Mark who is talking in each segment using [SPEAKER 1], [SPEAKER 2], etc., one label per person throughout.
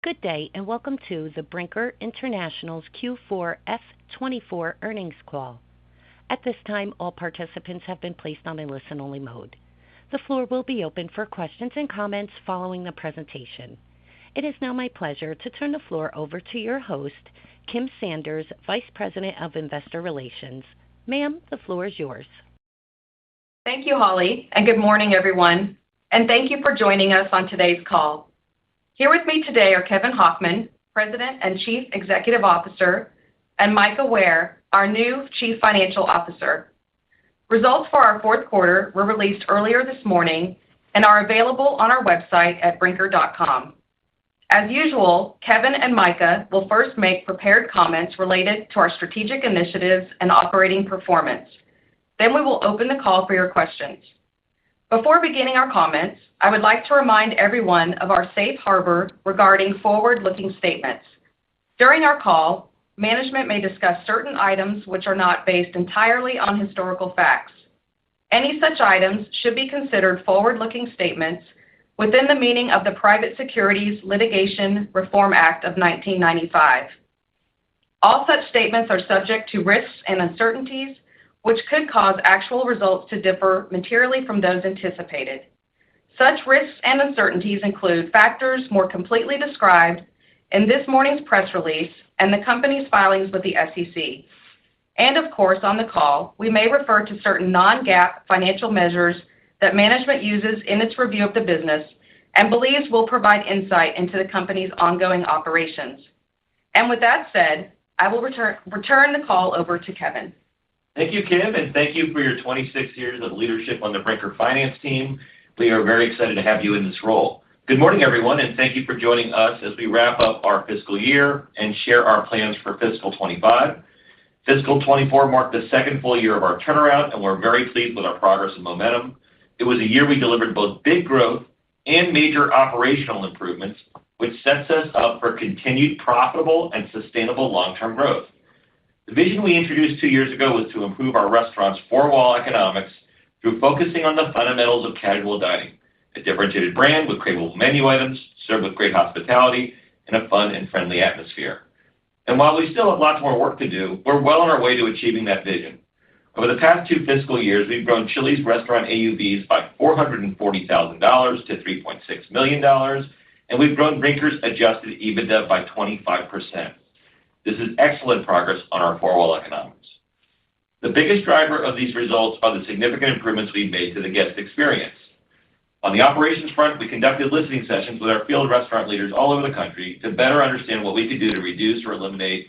[SPEAKER 1] Good day, and welcome to the Brinker International's Q4 F24 earnings call. At this time, all participants have been placed on a listen-only mode. The floor will be open for questions and comments following the presentation. It is now my pleasure to turn the floor over to your host, Kim Sanders, Vice President of Investor Relations. Ma'am, the floor is yours.
[SPEAKER 2] Thank you, Holly, and good morning, everyone. And thank you for joining us on today's call. Here with me today are Kevin Hochman, President and Chief Executive Officer, and Micah Ware, our new Chief Financial Officer. Results for our fourth quarter were released earlier this morning and are available on our website at brinker.com. As usual, Kevin and Micah will first make prepared comments related to our strategic initiatives and operating performance. Then we will open the call for your questions. Before beginning our comments, I would like to remind everyone of our safe harbor regarding forward-looking statements. During our call, management may discuss certain items which are not based entirely on historical facts. Any such items should be considered forward-looking statements within the meaning of the Private Securities Litigation Reform Act of 1995. All such statements are subject to risks and uncertainties which could cause actual results to differ materially from those anticipated. Such risks and uncertainties include factors more completely described in this morning's press release and the company's filings with the SEC. And of course, on the call, we may refer to certain non-GAAP financial measures that management uses in its review of the business and believes will provide insight into the company's ongoing operations. And with that said, I will return the call over to Kevin.
[SPEAKER 3] Thank you, Kim, and thank you for your 26 years of leadership on the Brinker finance team. We are very excited to have you in this role. Good morning, everyone, and thank you for joining us as we wrap up our fiscal year and share our plans for fiscal 25. Fiscal 24 marked the second full year of our turnaround, and we're very pleased with our progress and momentum. It was a year we delivered both big growth and major operational improvements, which sets us up for continued profitable and sustainable long-term growth. The vision we introduced 2 years ago was to improve our restaurants' four-wall economics through focusing on the fundamentals of casual dining, a differentiated brand with craveable menu items, served with great hospitality, and a fun and friendly atmosphere. And while we still have lots more work to do, we're well on our way to achieving that vision. Over the past 2 fiscal years, we've grown Chili's restaurant AUVs by $440,000 to $3.6 million, and we've grown Brinker's adjusted EBITDA by 25%. This is excellent progress on our four-wall economics. The biggest driver of these results are the significant improvements we've made to the guest experience. On the operations front, we conducted listening sessions with our field restaurant leaders all over the country to better understand what we could do to reduce or eliminate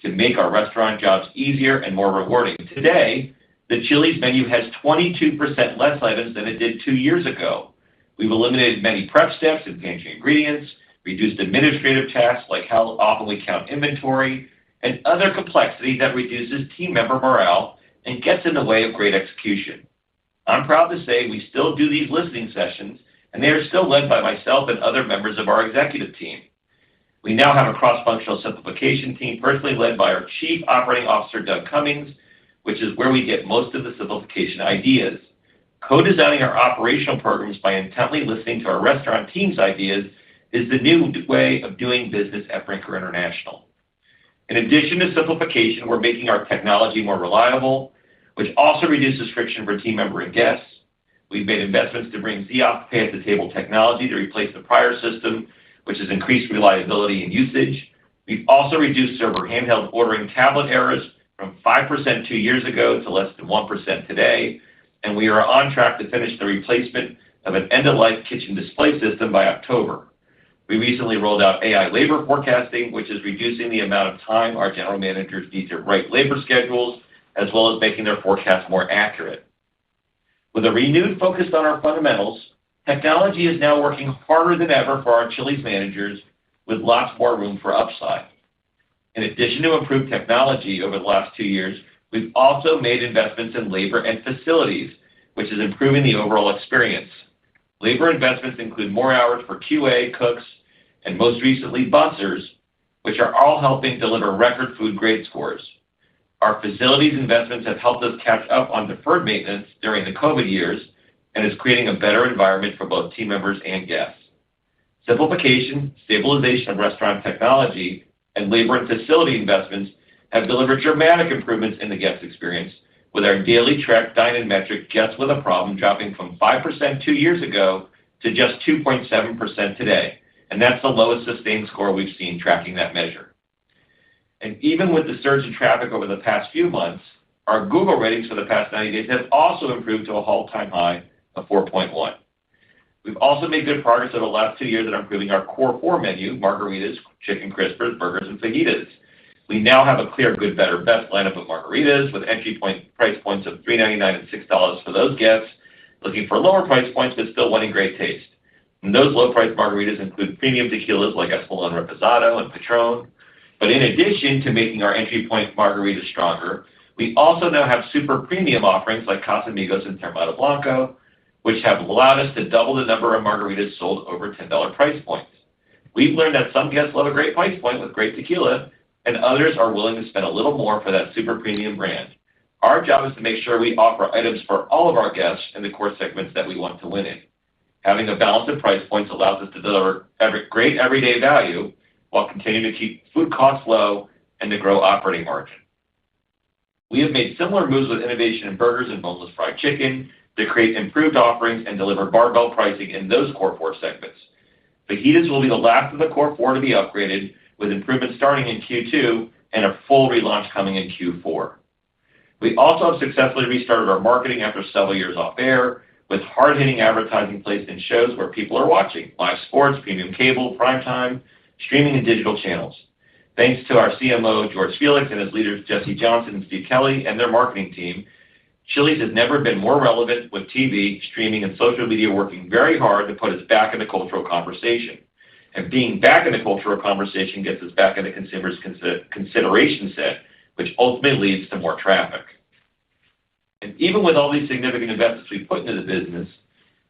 [SPEAKER 3] to make our restaurant jobs easier and more rewarding. Today, the Chili's menu has 22% less items than it did 2 years ago. We've eliminated many prep steps and pantry ingredients, reduced administrative tasks like how often we count inventory, and other complexity that reduces team member morale and gets in the way of great execution. I'm proud to say we still do these listening sessions, and they are still led by myself and other members of our executive team. We now have a cross-functional simplification team personally led by our Chief Operating Officer, Doug Cummings, which is where we get most of the simplification ideas. Co-designing our operational programs by intently listening to our restaurant team's ideas is the new way of doing business at Brinker International. In addition to simplification, we're making our technology more reliable, which also reduces friction for team member and guests. We've made investments to bring Zioff Pay at the Table technology to replace the prior system, which has increased reliability and usage. We've also reduced server handheld ordering tablet errors from 5% 2 years ago to less than 1% today, and we are on track to finish the replacement of an end-of-life kitchen display system by October. We recently rolled out AI labor forecasting, which is reducing the amount of time our general managers need to write labor schedules, as well as making their forecasts more accurate. With a renewed focus on our fundamentals, technology is now working harder than ever for our Chili's managers, with lots more room for upside. In addition to improved technology over the last 2 years, we've also made investments in labor and facilities, which is improving the overall experience. Labor investments include more hours for QA, cooks, and most recently, bussers, which are all helping deliver record food grade scores. Our facilities investments have helped us catch up on deferred maintenance during the COVID years and is creating a better environment for both team members and guests. Simplification, stabilization of restaurant technology, and labor and facility investments have delivered dramatic improvements in the guest experience, with our daily track dine-in metric guests with a problem dropping from 5% 2 years ago to just 2.7% today. And that's the lowest sustained score we've seen tracking that measure. And even with the surge in traffic over the past few months, our Google ratings for the past 90 days have also improved to a all-time high of 4.1. We've also made good progress over the last 2 years at improving our core four menu: margaritas, chicken crispers, burgers, and fajitas. We now have a clear, good, better, best lineup of margaritas with entry price points of $3.99 and $6 for those guests looking for lower price points but still wanting great taste. And those low-price margaritas include premium tequilas like Espolón Reposado and Patron. But in addition to making our entry point margaritas stronger, we also now have super premium offerings like Casamigos and Teremana Blanco, which have allowed us to double the number of margaritas sold over $10 price points. We've learned that some guests love a great price point with great tequila, and others are willing to spend a little more for that super premium brand. Our job is to make sure we offer items for all of our guests in the core segments that we want to win in. Having a balance of price points allows us to deliver great everyday value while continuing to keep food costs low and to grow operating margin. We have made similar moves with innovation in burgers and boneless fried chicken to create improved offerings and deliver barbell pricing in those core four segments. Fajitas will be the last of the core four to be upgraded, with improvements starting in Q2 and a full relaunch coming in Q4. We also have successfully restarted our marketing after several years off air, with hard-hitting advertising placed in shows where people are watching: live sports, premium cable, primetime, streaming, and digital channels. Thanks to our CMO, George Felix, and his leaders, Jesse Johnson and Steve Kelly, and their marketing team, Chili's has never been more relevant, with TV, streaming, and social media working very hard to put us back in the cultural conversation. And being back in the cultural conversation gets us back in the consumer's consideration set, which ultimately leads to more traffic. And even with all these significant investments we put into the business,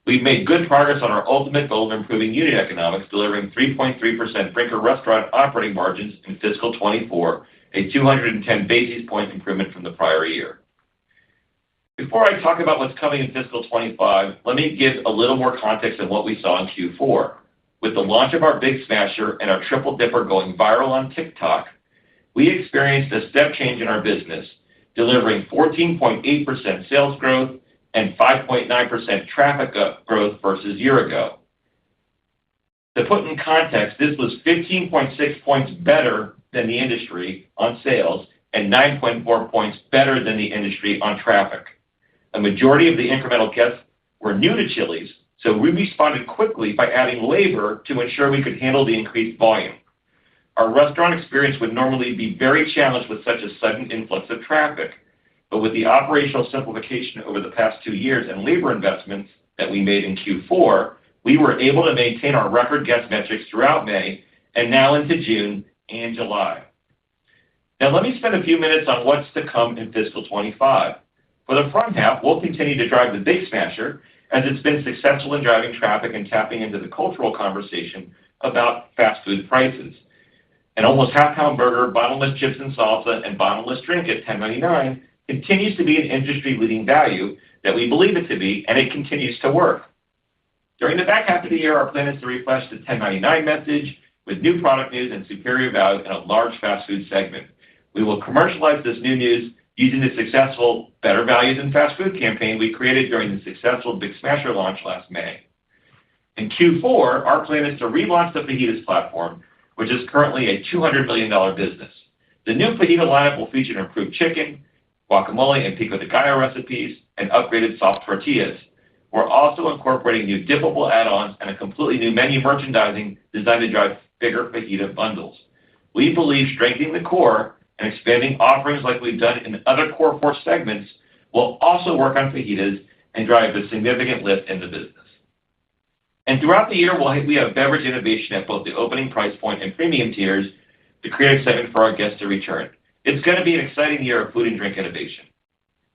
[SPEAKER 3] we've made good progress on our ultimate goal of improving unit economics, delivering 3.3% Brinker restaurant operating margins in fiscal 24, a 210 basis point improvement from the prior year. Before I talk about what's coming in fiscal 25, let me give a little more context on what we saw in Q4. With the launch of our Big Smasher and our Triple Dipper going viral on TikTok, we experienced a step change in our business, delivering 14.8% sales growth and 5.9% traffic growth versus a year ago. To put in context, this was 15.6 points better than the industry on sales and 9.4 points better than the industry on traffic. A majority of the incremental guests were new to Chili's, so we responded quickly by adding labor to ensure we could handle the increased volume. Our restaurant experience would normally be very challenged with such a sudden influx of traffic, but with the operational simplification over the past 2 years and labor investments that we made in Q4, we were able to maintain our record guest metrics throughout May and now into June and July. Now let me spend a few minutes on what's to come in fiscal 25. For the front half, we'll continue to drive the Big Smasher, as it's been successful in driving traffic and tapping into the cultural conversation about fast food prices. An almost half-pound burger, bottomless chips and salsa, and bottomless drink at $10.99 continues to be an industry-leading value that we believe it to be, and it continues to work. During the back half of the year, our plan is to refresh the $10.99 message with new product news and superior value in a large fast food segment. We will commercialize this new news using the successful Better Values in Fast Food campaign we created during the successful Big Smasher launch last May. In Q4, our plan is to relaunch the fajitas platform, which is currently a $200 million business. The new fajita lineup will feature improved chicken, guacamole, and pico de gallo recipes, and upgraded soft tortillas. We're also incorporating new dippable add-ons and a completely new menu merchandising designed to drive bigger fajita bundles. We believe strengthening the core and expanding offerings like we've done in other core four segments will also work on fajitas and drive a significant lift in the business. And throughout the year, we have beverage innovation at both the opening price point and premium tiers to create excitement for our guests to return. It's going to be an exciting year of food and drink innovation.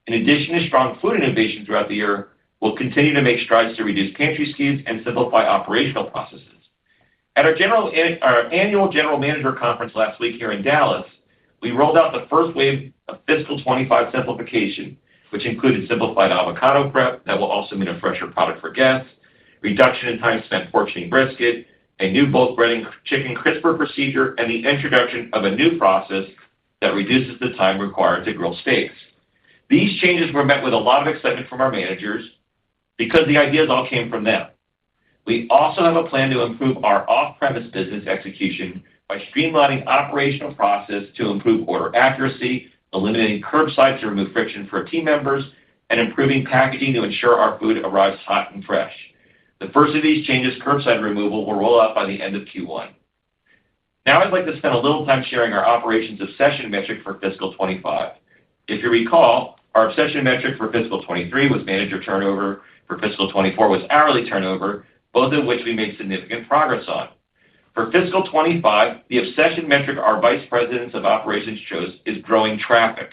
[SPEAKER 3] In addition to strong food innovation throughout the year, we'll continue to make strides to reduce pantry SKUs and simplify operational processes. At our annual General Manager Conference last week here in Dallas, we rolled out the first wave of fiscal 25 simplification, which included simplified avocado prep that will also mean a fresher product for guests, reduction in time spent portioning brisket, a new bulk breading chicken crisper procedure, and the introduction of a new process that reduces the time required to grill steaks. These changes were met with a lot of excitement from our managers because the ideas all came from them. We also have a plan to improve our off-premise business execution by streamlining operational process to improve order accuracy, eliminating curbside to remove friction for team members, and improving packaging to ensure our food arrives hot and fresh. The first of these changes, curbside removal, will roll out by the end of Q1. Now I'd like to spend a little time sharing our operations obsession metric for fiscal 25. If you recall, our obsession metric for fiscal 23 was manager turnover, for fiscal 24 was hourly turnover, both of which we made significant progress on. For fiscal 25, the obsession metric our vice presidents of operations chose is growing traffic.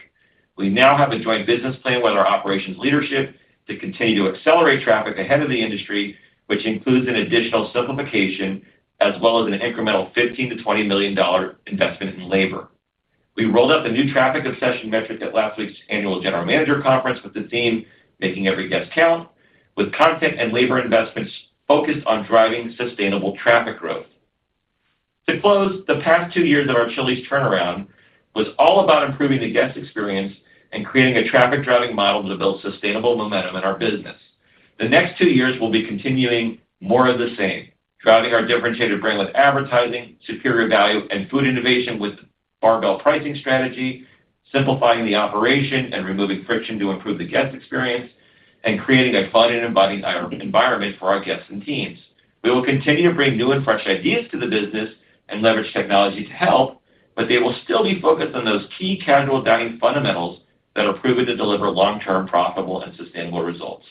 [SPEAKER 3] We now have a joint business plan with our operations leadership to continue to accelerate traffic ahead of the industry, which includes an additional simplification as well as an incremental $15 to $20 million investment in labor. We rolled out the new traffic obsession metric at last week's annual general manager conference with the theme, Making Every Guest Count, with content and labor investments focused on driving sustainable traffic growth. To close, the past 2 years of our Chili's turnaround was all about improving the guest experience and creating a traffic-driving model to build sustainable momentum in our business. The next 2 years will be continuing more of the same, driving our differentiated brand with advertising, superior value, and food innovation with barbell pricing strategy, simplifying the operation and removing friction to improve the guest experience, and creating a fun and inviting environment for our guests and teams. We will continue to bring new and fresh ideas to the business and leverage technology to help, but they will still be focused on those key casual dining fundamentals that are proven to deliver long-term profitable and sustainable results.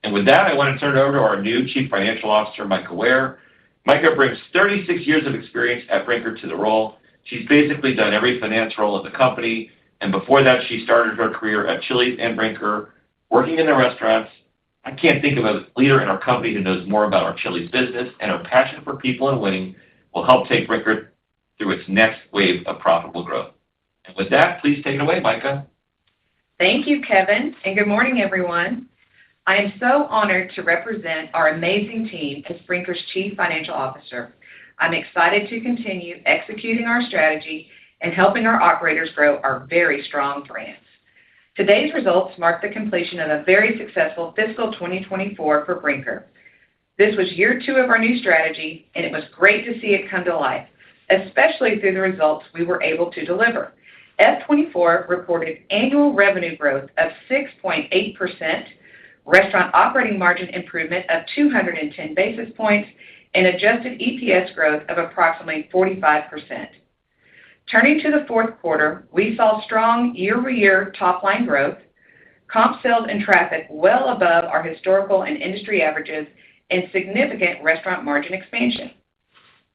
[SPEAKER 3] And with that, I want to turn it over to our new Chief Financial Officer, Micah Ware. Micah brings 36 years of experience at Brinker to the role. She's basically done every finance role at the company, and before that, she started her career at Chili's and Brinker, working in the restaurants. I can't think of a leader in our company who knows more about our Chili's business, and her passion for people and winning will help take Brinker through its next wave of profitable growth. And with that, please take it away, Micah.
[SPEAKER 2] Thank you, Kevin, and good morning, everyone. I am so honored to represent our amazing team as Brinker's Chief Financial Officer. I'm excited to continue executing our strategy and helping our operators grow our very strong brands. Today's results mark the completion of a very successful fiscal 2024 for Brinker. This was year 2 of our new strategy, and it was great to see it come to life, especially through the results we were able to deliver. F24 reported annual revenue growth of 6.8%, restaurant operating margin improvement of 210 basis points, and adjusted EPS growth of approximately 45%. Turning to the fourth quarter, we saw strong year-over-year top-line growth, comp sales and traffic well above our historical and industry averages, and significant restaurant margin expansion.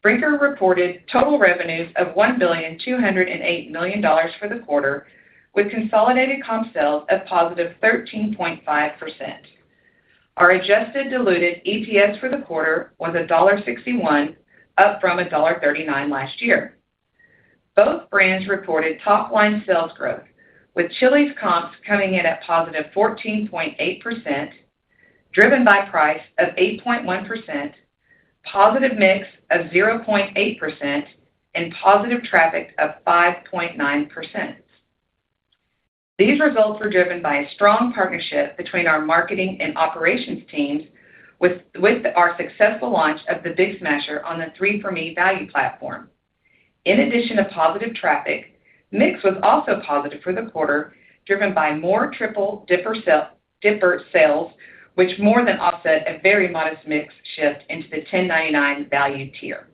[SPEAKER 2] Brinker reported total revenues of $1,208 million for the quarter, with consolidated comp sales of positive 13.5%. Our adjusted diluted EPS for the quarter was $1.61, up from $1.39 last year. Both brands reported top-line sales growth, with Chili's comps coming in at positive 14.8%, driven by price of 8.1%, positive mix of 0.8%, and positive traffic of 5.9%. These results were driven by a strong partnership between our marketing and operations teams with our successful launch of the Big Smasher on the 3 for Me value platform. In addition to positive traffic, mix was also positive for the quarter, driven by more triple dipper sales, which more than offset a very modest mix shift into the $10.99 value tier.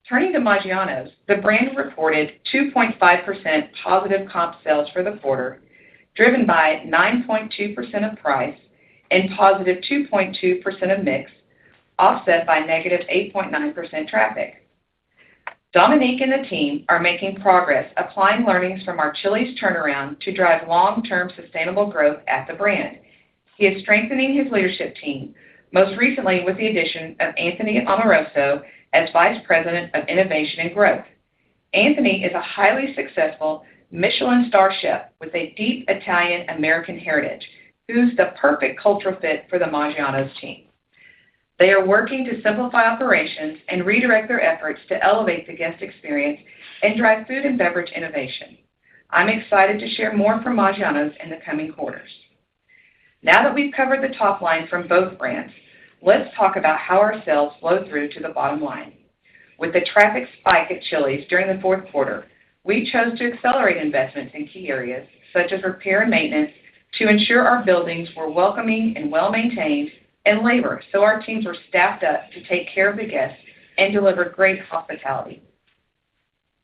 [SPEAKER 2] Turning to Maggiano's, the brand reported 2.5% positive comp sales for the quarter, driven by 9.2% of price and positive 2.2% of mix, offset by negative 8.9% traffic. Dominique and the team are making progress applying learnings from our Chili's turnaround to drive long-term sustainable growth at the brand. He is strengthening his leadership team, most recently with the addition of Anthony Amoroso as Vice President of Innovation and Growth. Anthony is a highly successful Michelin star chef with a deep Italian-American heritage, who's the perfect cultural fit for the Maggiano's team. They are working to simplify operations and redirect their efforts to elevate the guest experience and drive food and beverage innovation. I'm excited to share more from Maggiano's in the coming quarters. Now that we've covered the top line from both brands, let's talk about how our sales flow through to the bottom line. With the traffic spike at Chili's during the fourth quarter, we chose to accelerate investments in key areas such as repair and maintenance to ensure our buildings were welcoming and well-maintained, and labor so our teams were staffed up to take care of the guests and deliver great hospitality.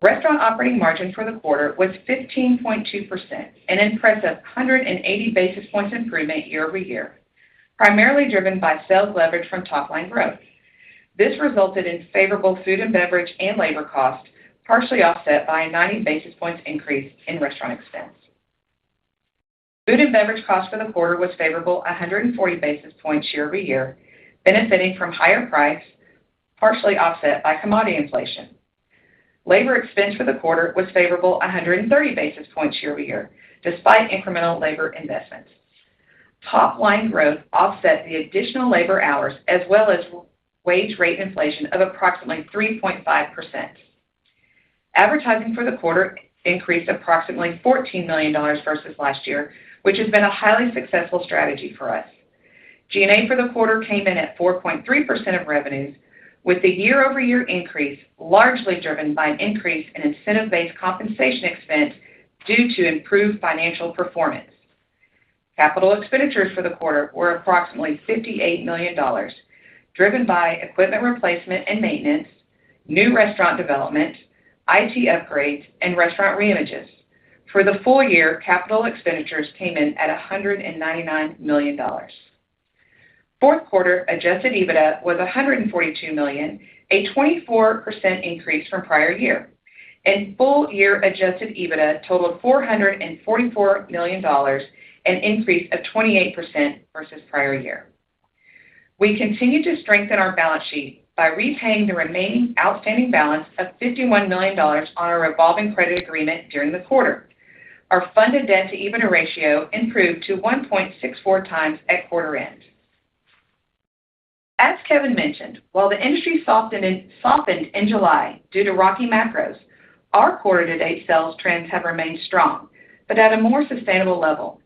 [SPEAKER 2] Restaurant operating margin for the quarter was 15.2%, an impressive 180 basis points improvement year over year, primarily driven by sales leverage from top-line growth. This resulted in favorable food and beverage and labor costs, partially offset by a 90 basis points increase in restaurant expense. Food and beverage costs for the quarter was favorable 140 basis points year over year, benefiting from higher price, partially offset by commodity inflation. Labor expense for the quarter was favorable 130 basis points year over year, despite incremental labor investments. Top-line growth offset the additional labor hours as well as wage rate inflation of approximately 3.5%. Advertising for the quarter increased approximately $14 million versus last year, which has been a highly successful strategy for us. G&A for the quarter came in at 4.3% of revenues, with the year-over-year increase largely driven by an increase in incentive-based compensation expense due to improved financial performance. Capital expenditures for the quarter were approximately $58 million, driven by equipment replacement and maintenance, new restaurant development, IT upgrades, and restaurant reimages. For the full year, capital expenditures came in at $199 million. Fourth quarter adjusted EBITDA was $142 million, a 24% increase from prior year, and full year adjusted EBITDA totaled $444 million, an increase of 28% versus prior year. We continue to strengthen our balance sheet by repaying the remaining outstanding balance of $51 million on our revolving credit agreement during the quarter. Our funded debt to EBITDA ratio improved to 1.64 times at quarter end. As Kevin mentioned, while the industry softened in July due to rocky macros, our quarter-to-date sales trends have remained strong, but at a more sustainable level.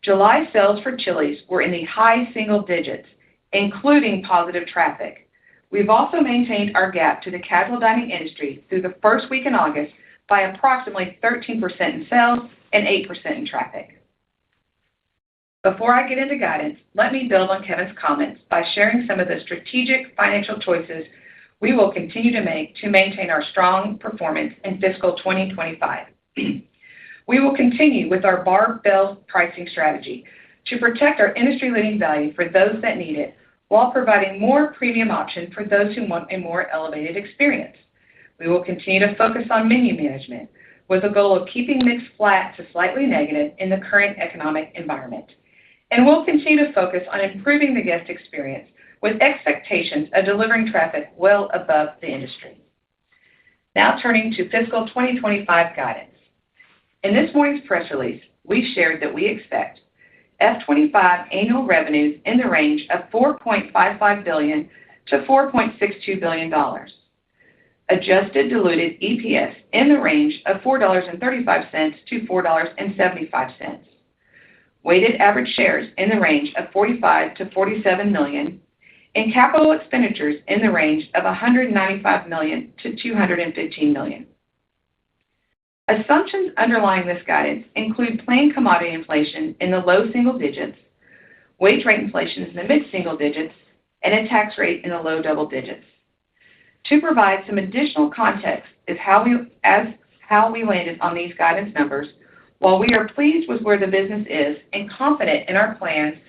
[SPEAKER 2] July sales for Chili's were in the high single digits, including positive traffic. We've also maintained our gap to the casual dining industry through the first week in August by approximately 13% in sales and 8% in traffic. Before I get into guidance, let me build on Kevin's comments by sharing some of the strategic financial choices we will continue to make to maintain our strong performance in fiscal 2025. We will continue with our barbell pricing strategy to protect our industry-leading value for those that need it, while providing more premium options for those who want a more elevated experience. We will continue to focus on menu management with the goal of keeping mix flat to slightly negative in the current economic environment. And we'll continue to focus on improving the guest experience with expectations of delivering traffic well above the industry. Now turning to fiscal 2025 guidance. In this morning's press release, we shared that we expect F25 annual revenues in the range of $4.55 billion to $4.62 billion. Adjusted diluted EPS in the range of $4.35 to $4.75. Weighted average shares in the range of 45 to 47 million, and capital expenditures in the range of $195 million to $215 million. Assumptions underlying this guidance include planned commodity inflation in the low single digits, wage rate inflation in the mid-single digits, and a tax rate in the low double digits. To provide some additional context is how we landed on these guidance numbers. While we are pleased with where the business is and confident our plans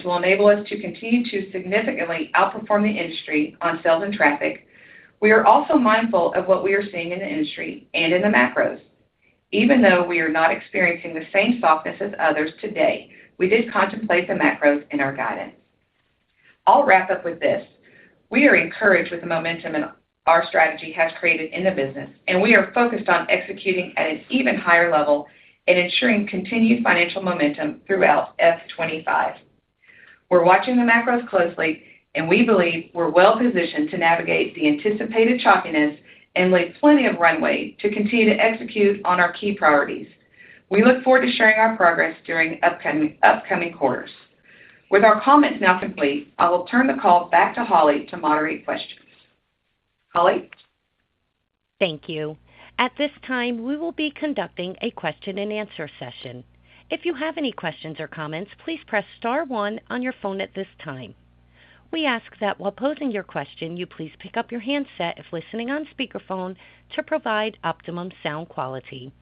[SPEAKER 2] will enable us to continue to significantly outperform the industry on sales and traffic, we are also mindful of what we are seeing in the industry and in the macros. Even though we are not experiencing the same softness as others today, we did contemplate the macros in our guidance. I'll wrap up with this. We are encouraged with the momentum our strategy has created in the business, and we are focused on executing at an even higher level and ensuring continued financial momentum throughout F25. We're watching the macros closely, and we believe we're well positioned to navigate the anticipated choppiness and leave plenty of runway to continue to execute on our key priorities. We look forward to sharing our progress during upcoming quarters. With our comments now complete, I will turn the call back to Holly to moderate questions. Holly?
[SPEAKER 1] Thank you. At this time, we will be conducting a question-and-answer session. If you have any questions or comments, please press star one on your phone at this time. We ask that while posing your question, you please pick up your handset if listening on speakerphone to provide optimum sound quality.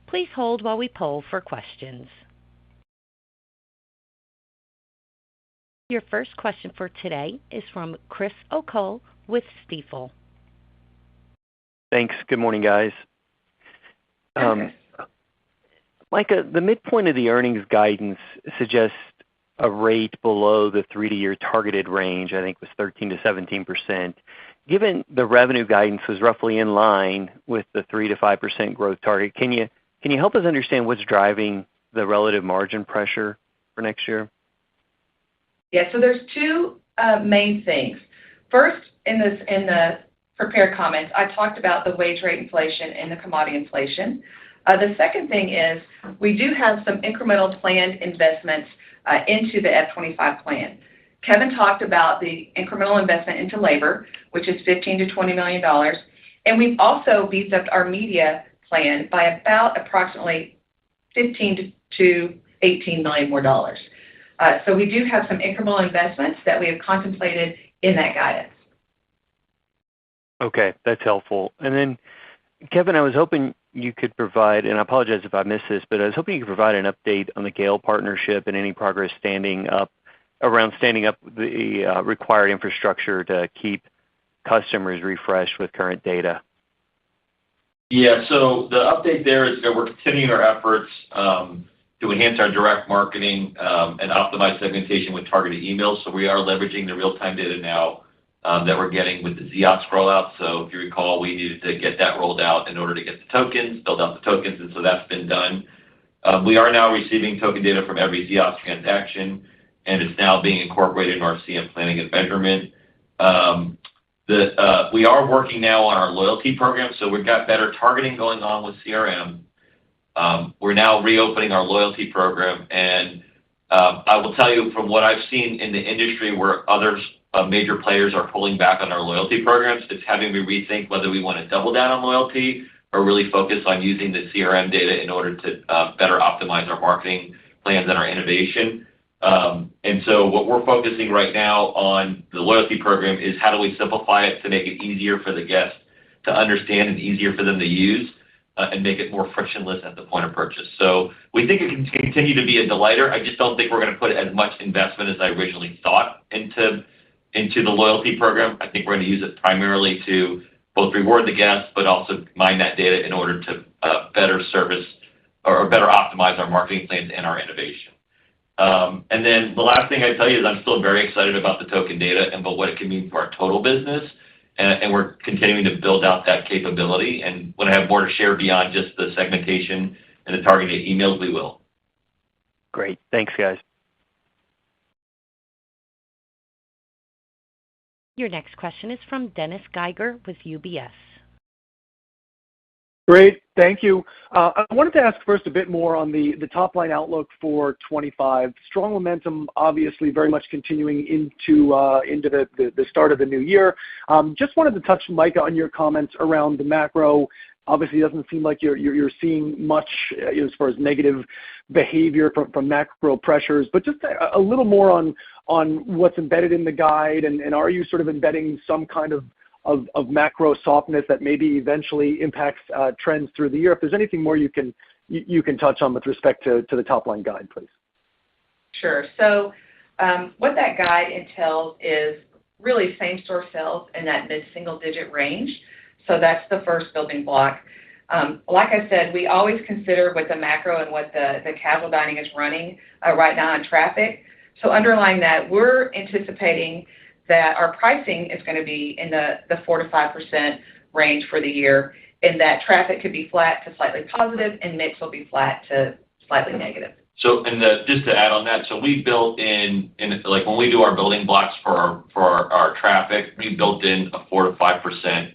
[SPEAKER 1] Please hold while we poll for questions. Your first question for today is from Chris O'Cull with Stifel.
[SPEAKER 4] Thanks. Good morning, guys. Micah, the midpoint of the earnings guidance suggests a rate below the 3-year targeted range, I think was 13 to 17%. Given the revenue guidance was roughly in line with the 3 to 5% growth target, can you help us understand what's driving the relative margin pressure for next year?
[SPEAKER 2] Yeah, so there's two main things. First, in the prepared comments, I talked about the wage rate inflation and the commodity inflation. The second thing is we do have some incremental planned investments into the F25 plan. Kevin talked about the incremental investment into labor, which is $15 to $20 million, and we've also beefed up our media plan by about approximately $15 to $18 million more dollars. So we do have some incremental investments that we have contemplated in that guidance.
[SPEAKER 4] Okay, that's helpful. And then, Kevin, I was hoping you could provide, and I apologize if I missed this, but I was hoping you could provide an update on the Gale partnership and any progress standing up the required infrastructure to keep customers refreshed with current data.
[SPEAKER 3] Yeah, so the update there is that we're continuing our efforts to enhance our direct marketing and optimize segmentation with targeted emails. So we are leveraging the real-time data now that we're getting with the Xeox rollout. So if you recall, we needed to get that rolled out in order to get the tokens, build out the tokens, and so that's been done. We are now receiving token data from every Xeox transaction, and it's now being incorporated in our CM planning and measurement. We are working now on our loyalty program, so we've got better targeting going on with CRM. We're now reopening our loyalty program, and I will tell you from what I've seen in the industry where others, major players are pulling back on our loyalty programs, it's having me rethink whether we want to double down on loyalty or really focus on using the CRM data in order to better optimize our marketing plans and our innovation. And so what we're focusing right now on the loyalty program is how do we simplify it to make it easier for the guests to understand and easier for them to use and make it more frictionless at the point of purchase. So we think it can continue to be a delighter. I just don't think we're going to put as much investment as I originally thought into the loyalty program. I think we're going to use it primarily to both reward the guests, but also mine that data in order to better service or better optimize our marketing plans and our innovation. And then the last thing I'd tell you is I'm still very excited about the token data and about what it can mean for our total business. And we're continuing to build out that capability. And when I have more to share beyond just the segmentation and the targeted emails, we will.
[SPEAKER 4] Great. Thanks, guys.
[SPEAKER 1] Your next question is from Dennis Geiger with UBS.
[SPEAKER 5] Great. Thank you. I wanted to ask first a bit more on the top-line outlook for 25. Strong momentum, obviously, very much continuing into the start of the new year. Just wanted to touch, Micah, on your comments around the macro. Obviously, it doesn't seem like you're seeing much as far as negative behavior from macro pressures, but just a little more on what's embedded in the guide, and are you sort of embedding some kind of macro softness that maybe eventually impacts trends through the year? If there's anything more you can touch on with respect to the top-line guide, please.
[SPEAKER 2] Sure. So what that guide entails is really same-store sales in that mid-single-digit range. So that's the first building block. Like I said, we always consider what the macro and what the casual dining is running right now in traffic. So underlying that, we're anticipating that our pricing is going to be in the 4 to 5% range for the year, and that traffic could be flat to slightly positive, and mix will be flat to slightly negative.
[SPEAKER 3] Just to add on that, so we built in like when we do our building blocks for our traffic, we built in a 4 to 5%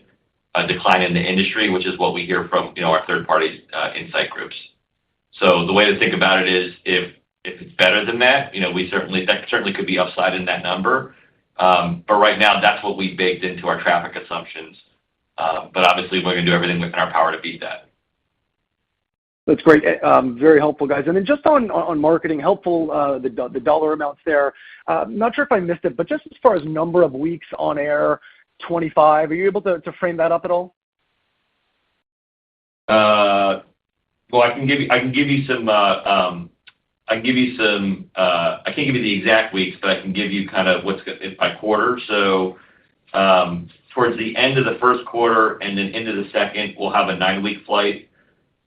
[SPEAKER 3] decline in the industry, which is what we hear from our third party insight groups. So the way to think about it is if it's better than that, that certainly could be upside in that number. But right now, that's what we baked into our traffic assumptions. But obviously, we're going to do everything within our power to beat that.
[SPEAKER 5] That's great. Very helpful, guys. And then just on marketing, helpful, the dollar amounts there. Not sure if I missed it, but just as far as number of weeks on air, 25, are you able to frame that up at all?
[SPEAKER 3] Well, I can give you some. I can't give you the exact weeks, but I can give you kind of what's by quarter. So towards the end of the first quarter and then into the second, we'll have a 9-week flight.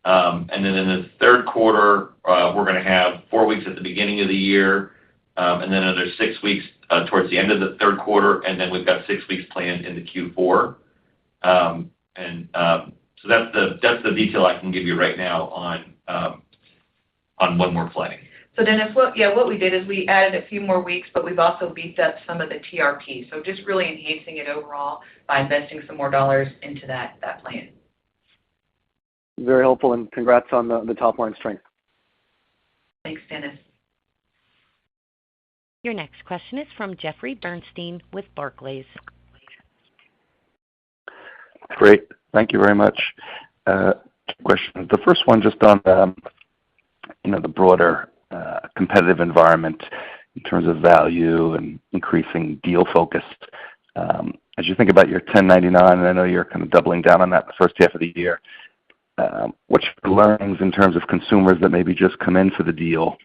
[SPEAKER 3] And then in the third quarter, we're going to have 4 weeks at the beginning of the year, and then another 6 weeks towards the end of the third quarter, and then we've got 6 weeks planned into Q4. So that's the detail I can give you right now on when we're planning.
[SPEAKER 2] So Dennis, what we did is we added a few more weeks, but we've also beefed up some of the TRP. So just really enhancing it overall by investing some more dollars into that plan.
[SPEAKER 5] Very helpful, and congrats on the top line strength.
[SPEAKER 2] Thanks, Dennis.
[SPEAKER 1] Your next question is from Jeffrey Bernstein with Barclays.
[SPEAKER 6] Great. Thank you very much. Questions. The first one just on the broader competitive environment in terms of value and increasing deal focus. As you think about your 1099, and I know you're kind of doubling down on that in the first half of the year, what's your learnings in terms of consumers that maybe just come in for the deal?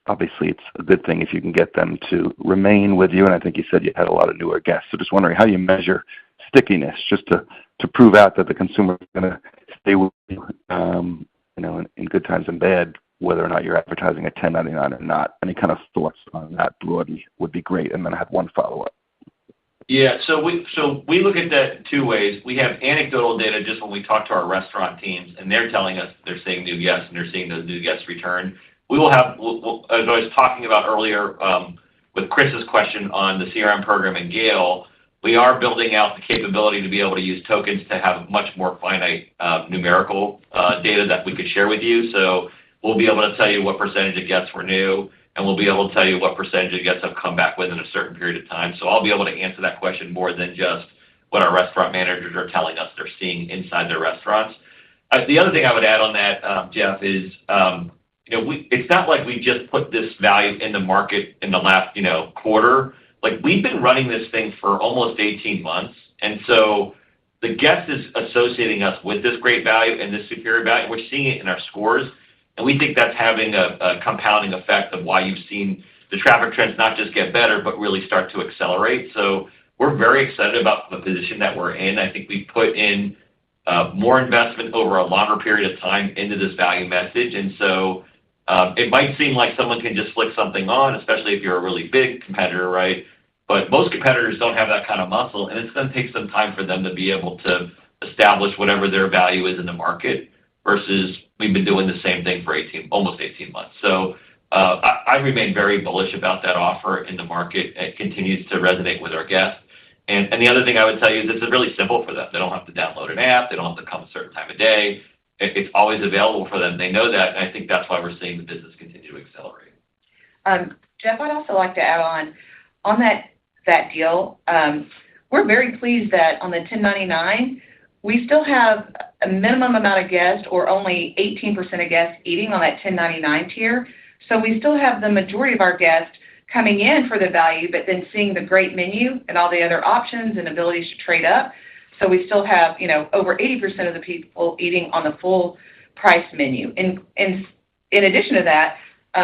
[SPEAKER 6] Obviously, it's a good thing if you can get them to remain with you, and I think you said you had a lot of newer guests. So just wondering how you measure stickiness, just to prove out that the consumer is going to stay with you, in good times and bad, whether or not you're advertising at 1099 or not. Any kind of thoughts on that broadly would be great. And then I have one follow-up.
[SPEAKER 3] Yeah, so we look at that two ways. We have anecdotal data just when we talk to our restaurant teams, and they're telling us they're seeing new guests and they're seeing those new guests return. We will have, as I was talking about earlier with Chris's question on the CRM program and Gale, we are building out the capability to be able to use tokens to have much more finite numerical data that we could share with you. So we'll be able to tell you what percentage of guests were new, and we'll be able to tell you what percentage of guests have come back within a certain period of time. So I'll be able to answer that question more than just what our restaurant managers are telling us they're seeing inside their restaurants. The other thing I would add on that, Jeff, is it's not like we just put this value in the market in the last quarter. Like, we've been running this thing for almost 18 months, and so the guest is associating us with this great value and this superior value. We're seeing it in our scores, and we think that's having a compounding effect of why you've seen the traffic trends not just get better, but really start to accelerate. So we're very excited about the position that we're in. I think we put in more investment over a longer period of time into this value message, and so it might seem like someone can just flick something on, especially if you're a really big competitor, right? But most competitors don't have that kind of muscle, and it's going to take some time for them to be able to establish whatever their value is in the market versus we've been doing the same thing for almost 18 months. So I remain very bullish about that offer in the market. It continues to resonate with our guests. And the other thing I would tell you is it's really simple for them. They don't have to download an app. They don't have to come a certain time of day. It's always available for them. They know that, and I think that's why we're seeing the business continue to accelerate.
[SPEAKER 2] Jeff, I'd also like to add on that deal. We're very pleased that on the 1099, we still have a minimum amount of guests, or only 18% of guests eating on that 1099 tier. So we still have the majority of our guests coming in for the value, but then seeing the great menu and all the other options and abilities to trade up. So we still have, over 80% of the people eating on the full price menu. And in addition to that,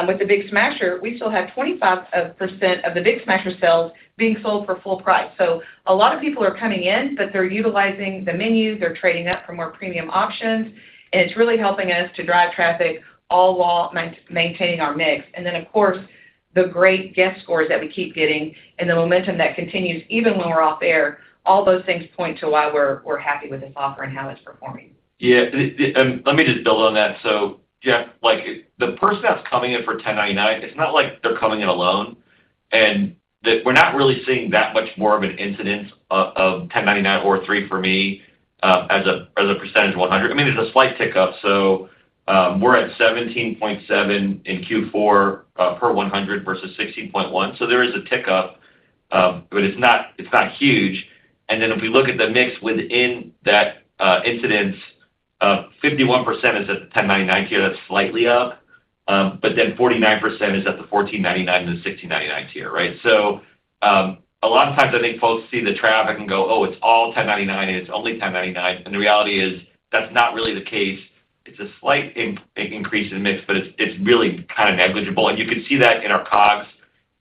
[SPEAKER 2] with the Big Smasher, we still have 25% of the Big Smasher sales being sold for full price. So a lot of people are coming in, but they're utilizing the menu, they're trading up for more premium options, and it's really helping us to drive traffic all while maintaining our mix. And then, of course, the great guest scores that we keep getting and the momentum that continues even when we're off air, all those things point to why we're happy with this offer and how it's performing.
[SPEAKER 3] Yeah, let me just build on that. So Jeff, like the person that's coming in for 1099, it's not like they're coming in alone, and that we're not really seeing that much more of an incidence of 1099 or 3 for me as a percentage of 100. I mean, there's a slight tick up, so we're at 17.7 in Q4 per 100 versus 16.1. So there is a tick up, but it's not huge. And then if we look at the mix within that incidence, 51% is at the 1099 tier. That's slightly up, but then 49% is at the 1499 and the 1699 tier, right? So a lot of times I think folks see the traffic and go, oh, it's all 1099 and it's only 1099. And the reality is that's not really the case. It's a slight increase in mix, but it's really kind of negligible. And you can see that in our COGS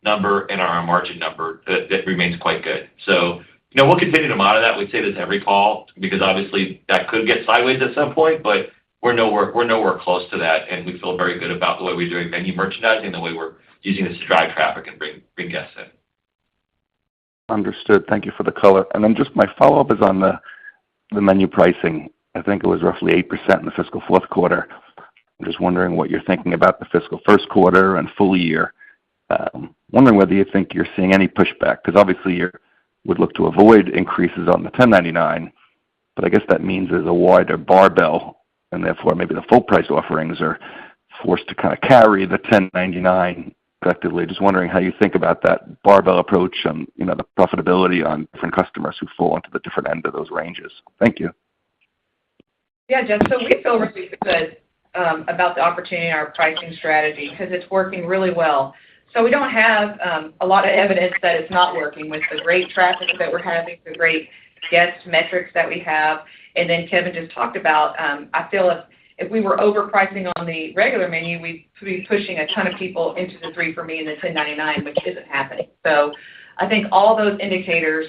[SPEAKER 3] number and our margin number that remains quite good. So, we'll continue to monitor that. We say this every call because obviously that could get sideways at some point, but we're nowhere close to that. And we feel very good about the way we're doing menu merchandising, the way we're using this to drive traffic and bring guests in.
[SPEAKER 6] Understood. Thank you for the color. And then just my follow-up is on the menu pricing. I think it was roughly 8% in the fiscal fourth quarter. I'm just wondering what you're thinking about the fiscal first quarter and full year. Wondering whether you think you're seeing any pushback, because obviously you would look to avoid increases on the 1099, but I guess that means there's a wider barbell, and therefore maybe the full price offerings are forced to kind of carry the 1099 effectively. Just wondering how you think about that barbell approach and the profitability on different customers who fall into the different end of those ranges. Thank you.
[SPEAKER 2] Yeah, Jeff, so we feel really good about the opportunity in our pricing strategy because it's working really well. So we don't have a lot of evidence that it's not working with the great traffic that we're having, the great guest metrics that we have. And then Kevin just talked about, I feel if we were overpricing on the regular menu, we'd be pushing a ton of people into the 3 for Me and the 1099, which isn't happening. So I think all those indicators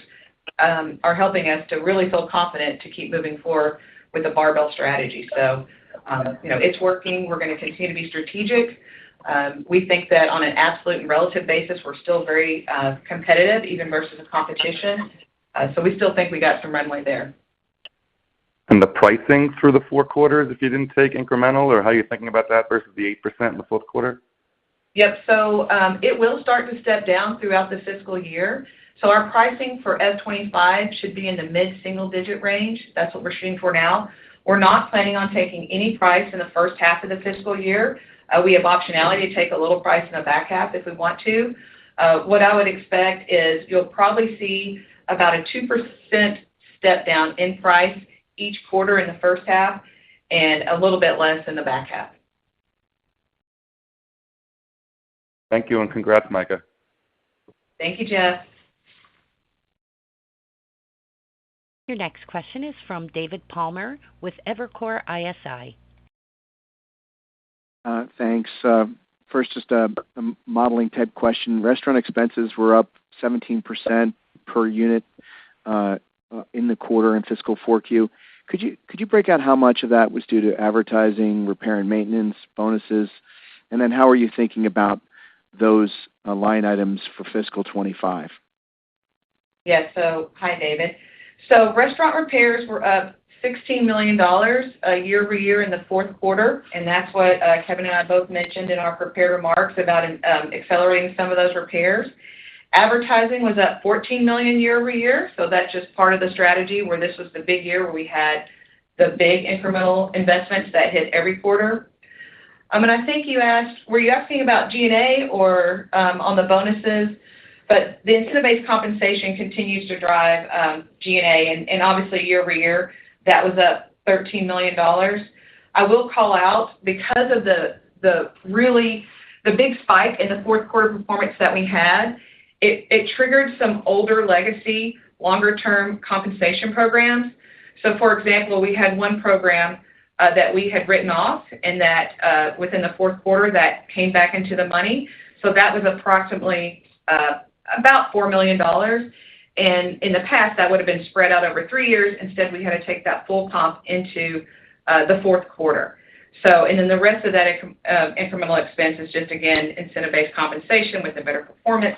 [SPEAKER 2] are helping us to really feel confident to keep moving forward with the barbell strategy. So, it's working. We're going to continue to be strategic. We think that on an absolute and relative basis, we're still very competitive, even versus the competition. So we still think we got some runway there.
[SPEAKER 6] And the pricing through the 4 quarters, if you didn't take incremental, or how are you thinking about that versus the 8% in the fourth quarter?
[SPEAKER 2] Yep. So it will start to step down throughout the fiscal year. So our pricing for F25 should be in the mid-single-digit range. That's what we're shooting for now. We're not planning on taking any price in the first half of the fiscal year. We have optionality to take a little price in the back half if we want to. What I would expect is you'll probably see about a 2% step down in price each quarter in the first half and a little bit less in the back half.
[SPEAKER 6] Thank you, and congrats, Micah.
[SPEAKER 2] Thank you, Jeff.
[SPEAKER 1] Your next question is from David Palmer with Evercore ISI.
[SPEAKER 7] Thanks. First, just a modeling type question. Restaurant expenses were up 17% per unit in the quarter in fiscal 4Q. Could you break out how much of that was due to advertising, repair and maintenance, bonuses, and then how are you thinking about those line items for fiscal 25?
[SPEAKER 2] Yeah. So, hi, David. So restaurant repairs were up $16 million year over year in the fourth quarter, and that's what Kevin and I both mentioned in our prepared remarks about accelerating some of those repairs. Advertising was up $14 million year over year, so that's just part of the strategy where this was the big year where we had the big incremental investments that hit every quarter. And I think were you asking about G&A or on the bonuses? But the incentive-based compensation continues to drive G&A, and obviously year over year, that was up $13 million. I will call out because of the big spike in the fourth quarter performance that we had, it triggered some older legacy, longer-term compensation programs. So, for example, we had one program that we had written off, and that within the fourth quarter that came back into the money. So that was approximately about $4 million. And in the past, that would have been spread out over 3 years. Instead, we had to take that full comp into the fourth quarter. So, and then the rest of that incremental expense is just, again, incentive-based compensation with a better performance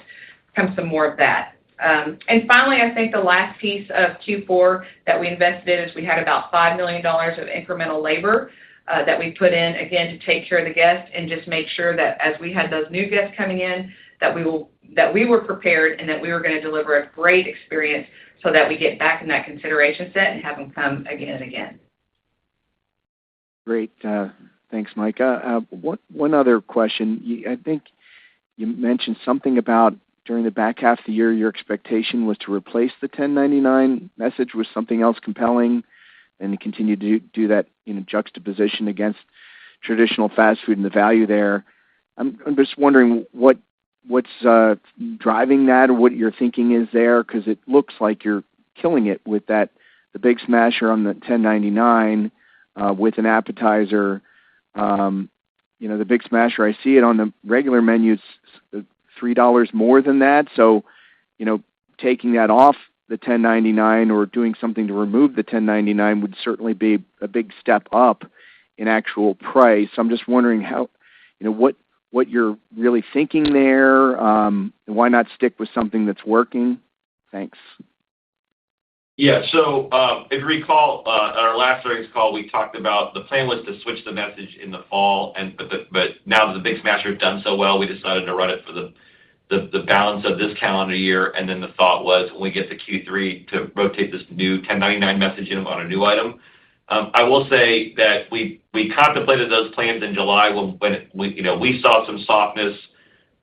[SPEAKER 2] comes some more of that. And finally, I think the last piece of Q4 that we invested in is we had about $5 million of incremental labor that we put in, again, to take care of the guests and just make sure that as we had those new guests coming in, that we were prepared and that we were going to deliver a great experience so that we get back in that consideration set and have them come again and again.
[SPEAKER 7] Great. Thanks, Micah. One other question. I think you mentioned something about during the back half of the year, your expectation was to replace the 1099 message with something else compelling and to continue to do that, juxtaposition against traditional fast food and the value there. I'm just wondering what's driving that or what your thinking is there, because it looks like you're killing it with the Big Smasher on the 1099 with an appetizer. The Big Smasher, I see it on the regular menu, it's $3 more than that. So, taking that off the 1099 or doing something to remove the 1099 would certainly be a big step up in actual price. So I'm just wondering how, what you're really thinking there. And why not stick with something that's working? Thanks.
[SPEAKER 3] Yeah. So if you recall, at our last earnings call, we talked about the plan was to switch the message in the fall, but now that the Big Smasher has done so well, we decided to run it for the balance of this calendar year. And then the thought was when we get to Q3 to rotate this new 1099 message in on a new item. I will say that we contemplated those plans in July when we saw some softness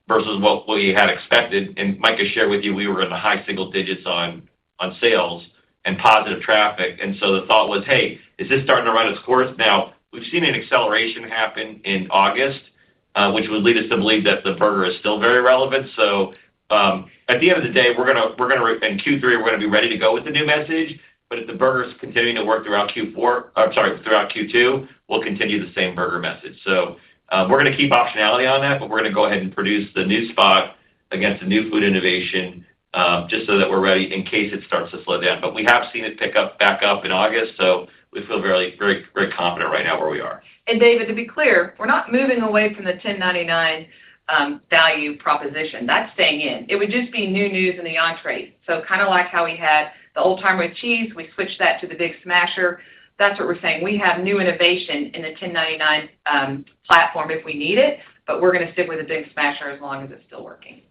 [SPEAKER 3] versus what we had expected. And Micah shared with you, we were in the high single digits on sales and positive traffic. And so the thought was, hey, is this starting to run its course? Now, we've seen an acceleration happen in August, which would lead us to believe that the burger is still very relevant. So at the end of the day, we're gonna in Q3, we're gonna be ready to go with the new message. But if the burger is continuing to work throughout throughout Q2, we'll continue the same burger message. So we're going to keep optionality on that, but we're going to go ahead and produce the new spot against the new food innovation, just so that we're ready in case it starts to slow down. But we have seen it back up in August, so we feel very, very, very confident right now where we are.
[SPEAKER 2] And David, to be clear, we're not moving away from the 1099 value proposition. That's staying in. It would just be new news in the entree. So kind of like how we had the Old Timer with cheese, we switched that to the Big Smasher. That's what we're saying. We have new innovation in the 1099 platform if we need it, but we're going to stick with the Big Smasher as long as it's still working.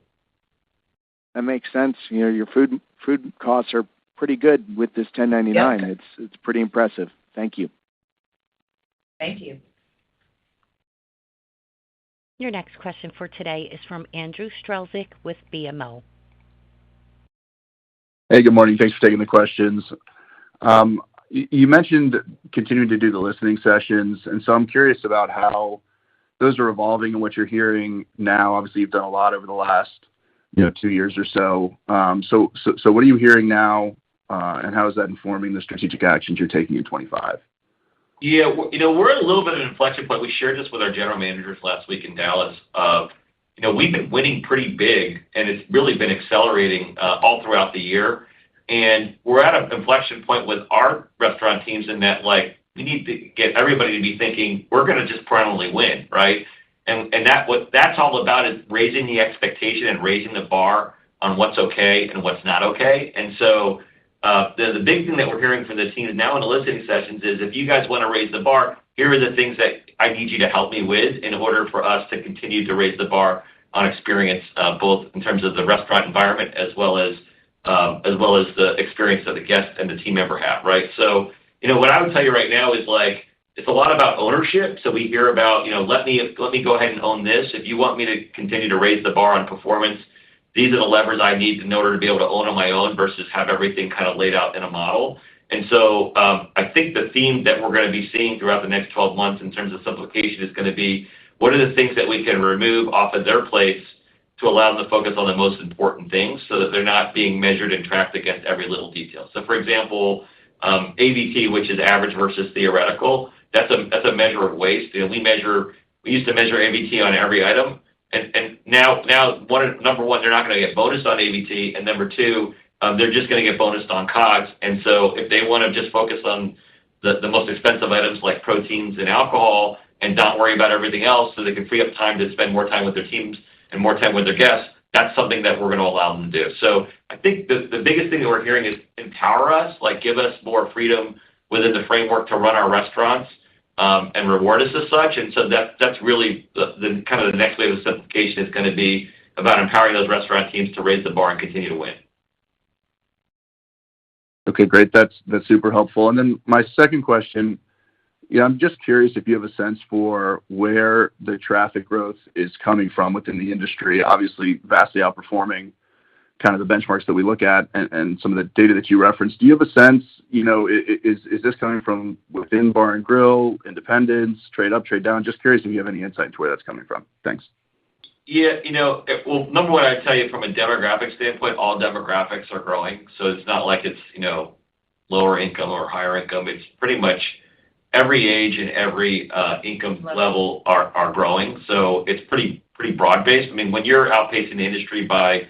[SPEAKER 7] That makes sense. Your food costs are pretty good with this 1099.
[SPEAKER 2] Yep.
[SPEAKER 7] It's pretty impressive. Thank you.
[SPEAKER 2] Thank you.
[SPEAKER 1] Your next question for today is from Andrew Strelzik with BMO.
[SPEAKER 8] Hey, good morning. Thanks for taking the questions. You mentioned continuing to do the listening sessions, and so I'm curious about how those are evolving and what you're hearing now. Obviously, you've done a lot over the last 2 years or so. So what are you hearing now, and how is that informing the strategic actions you're taking in 25?
[SPEAKER 3] Yeah, we're at a little bit of an inflection point. We shared this with our general managers last week in Dallas. We've been winning pretty big, and it's really been accelerating all throughout the year. And we're at an inflection point with our restaurant teams in that, we need to get everybody to be thinking we're going to just permanently win, right? And what that's all about is raising the expectation and raising the bar on what's okay and what's not okay. And so the big thing that we're hearing from the teams now in the listening sessions is if you guys want to raise the bar, here are the things that I need you to help me with in order for us to continue to raise the bar on experience, both in terms of the restaurant environment as well as the experience that the guest and the team member have, right? So, what I would tell you right now is it's a lot about ownership. So we hear about, let me go ahead and own this. If you want me to continue to raise the bar on performance, these are the levers I need in order to be able to own on my own versus have everything kind of laid out in a model. And so I think the theme that we're going to be seeing throughout the next 12 months in terms of simplification is going to be what are the things that we can remove off of their plates to allow them to focus on the most important things so that they're not being measured and tracked against every little detail. So, for example, AVT, which is average versus theoretical, that's a measure of waste. We used to measure AVT on every item, and now number one, they're not going to get bonused on AVT, and number two, they're just going to get bonused on COGS. And so if they want to just focus on the most expensive items like proteins and alcohol and not worry about everything else so they can free up time to spend more time with their teams and more time with their guests, that's something that we're going to allow them to do. So I think the biggest thing that we're hearing is empower us, give us more freedom within the framework to run our restaurants. and reward us as such. And so that's really the kind of the next wave of simplification is going to be about empowering those restaurant teams to raise the bar and continue to win.
[SPEAKER 8] Okay, great. That's super helpful. And then my second question, I'm just curious if you have a sense for where the traffic growth is coming from within the industry, obviously vastly outperforming kind of the benchmarks that we look at and some of the data that you referenced. Do you have a sense, is this coming from within bar and grill, independents, trade up, trade down? Just curious if you have any insight into where that's coming from. Thanks.
[SPEAKER 3] Yeah, well, number one, I'd tell you from a demographic standpoint, all demographics are growing. So it's not like it's, lower income or higher income. It's pretty much every age and every income level are growing. So it's pretty broad-based. I mean, when you're outpacing the industry by,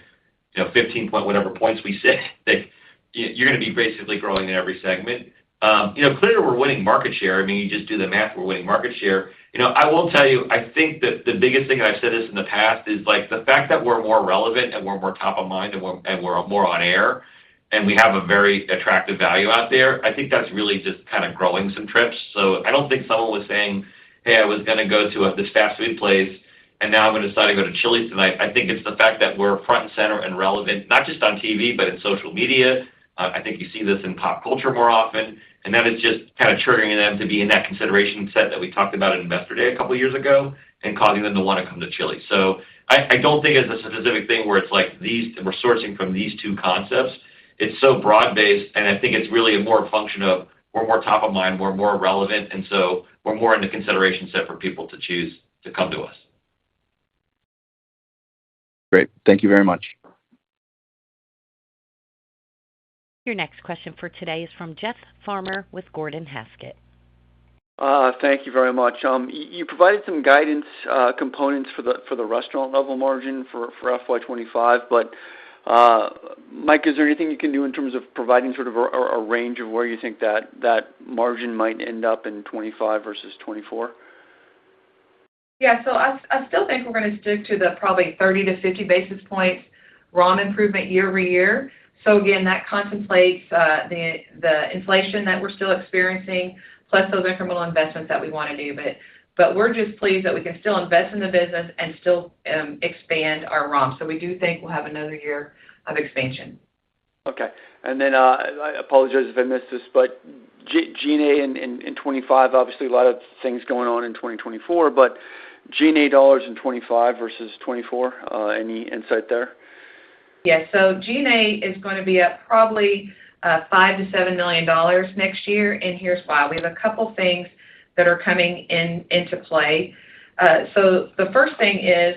[SPEAKER 3] 15 point whatever points we say, that you're going to be basically growing in every segment. Clearly we're winning market share. I mean, you just do the math, we're winning market share. I will tell you, I think that the biggest thing, and I've said this in the past, is like the fact that we're more relevant and we're more top of mind and we're more on air and we have a very attractive value out there. I think that's really just kind of growing some trips. So I don't think someone was saying, hey, I was going to go to this fast food place and now I'm going to decide to go to Chili's tonight. I think it's the fact that we're front and center and relevant, not just on TV, but in social media. I think you see this in pop culture more often. And that is just kind of triggering them to be in that consideration set that we talked about at Investor Day a couple of years ago and causing them to want to come to Chili's. So I don't think it's a specific thing where it's like we're sourcing from these two concepts. It's so broad-based, and I think it's really a more function of we're more top of mind, we're more relevant, and so we're more in the consideration set for people to choose to come to us.
[SPEAKER 8] Great. Thank you very much.
[SPEAKER 1] Your next question for today is from Jeff Farmer with Gordon Haskett.
[SPEAKER 5] Thank you very much. You provided some guidance components for the restaurant level margin for FY25, but Mike, is there anything you can do in terms of providing sort of a range of where you think that margin might end up in 25 versus 24?
[SPEAKER 2] Yeah, so I still think we're going to stick to the probably 30 to 50 basis points ROM improvement year over year. So again, that contemplates the inflation that we're still experiencing, plus those incremental investments that we want to do. But we're just pleased that we can still invest in the business and still expand our ROM. So we do think we'll have another year of expansion.
[SPEAKER 5] Okay. And then I apologize if I missed this, but G&A in 25, obviously a lot of things going on in 2024, but G&A dollars in 25 versus 24, any insight there?
[SPEAKER 2] Yes, so G&A is going to be up probably $5 to $7 million next year, and here's why. We have a couple things that are coming into play. So the first thing is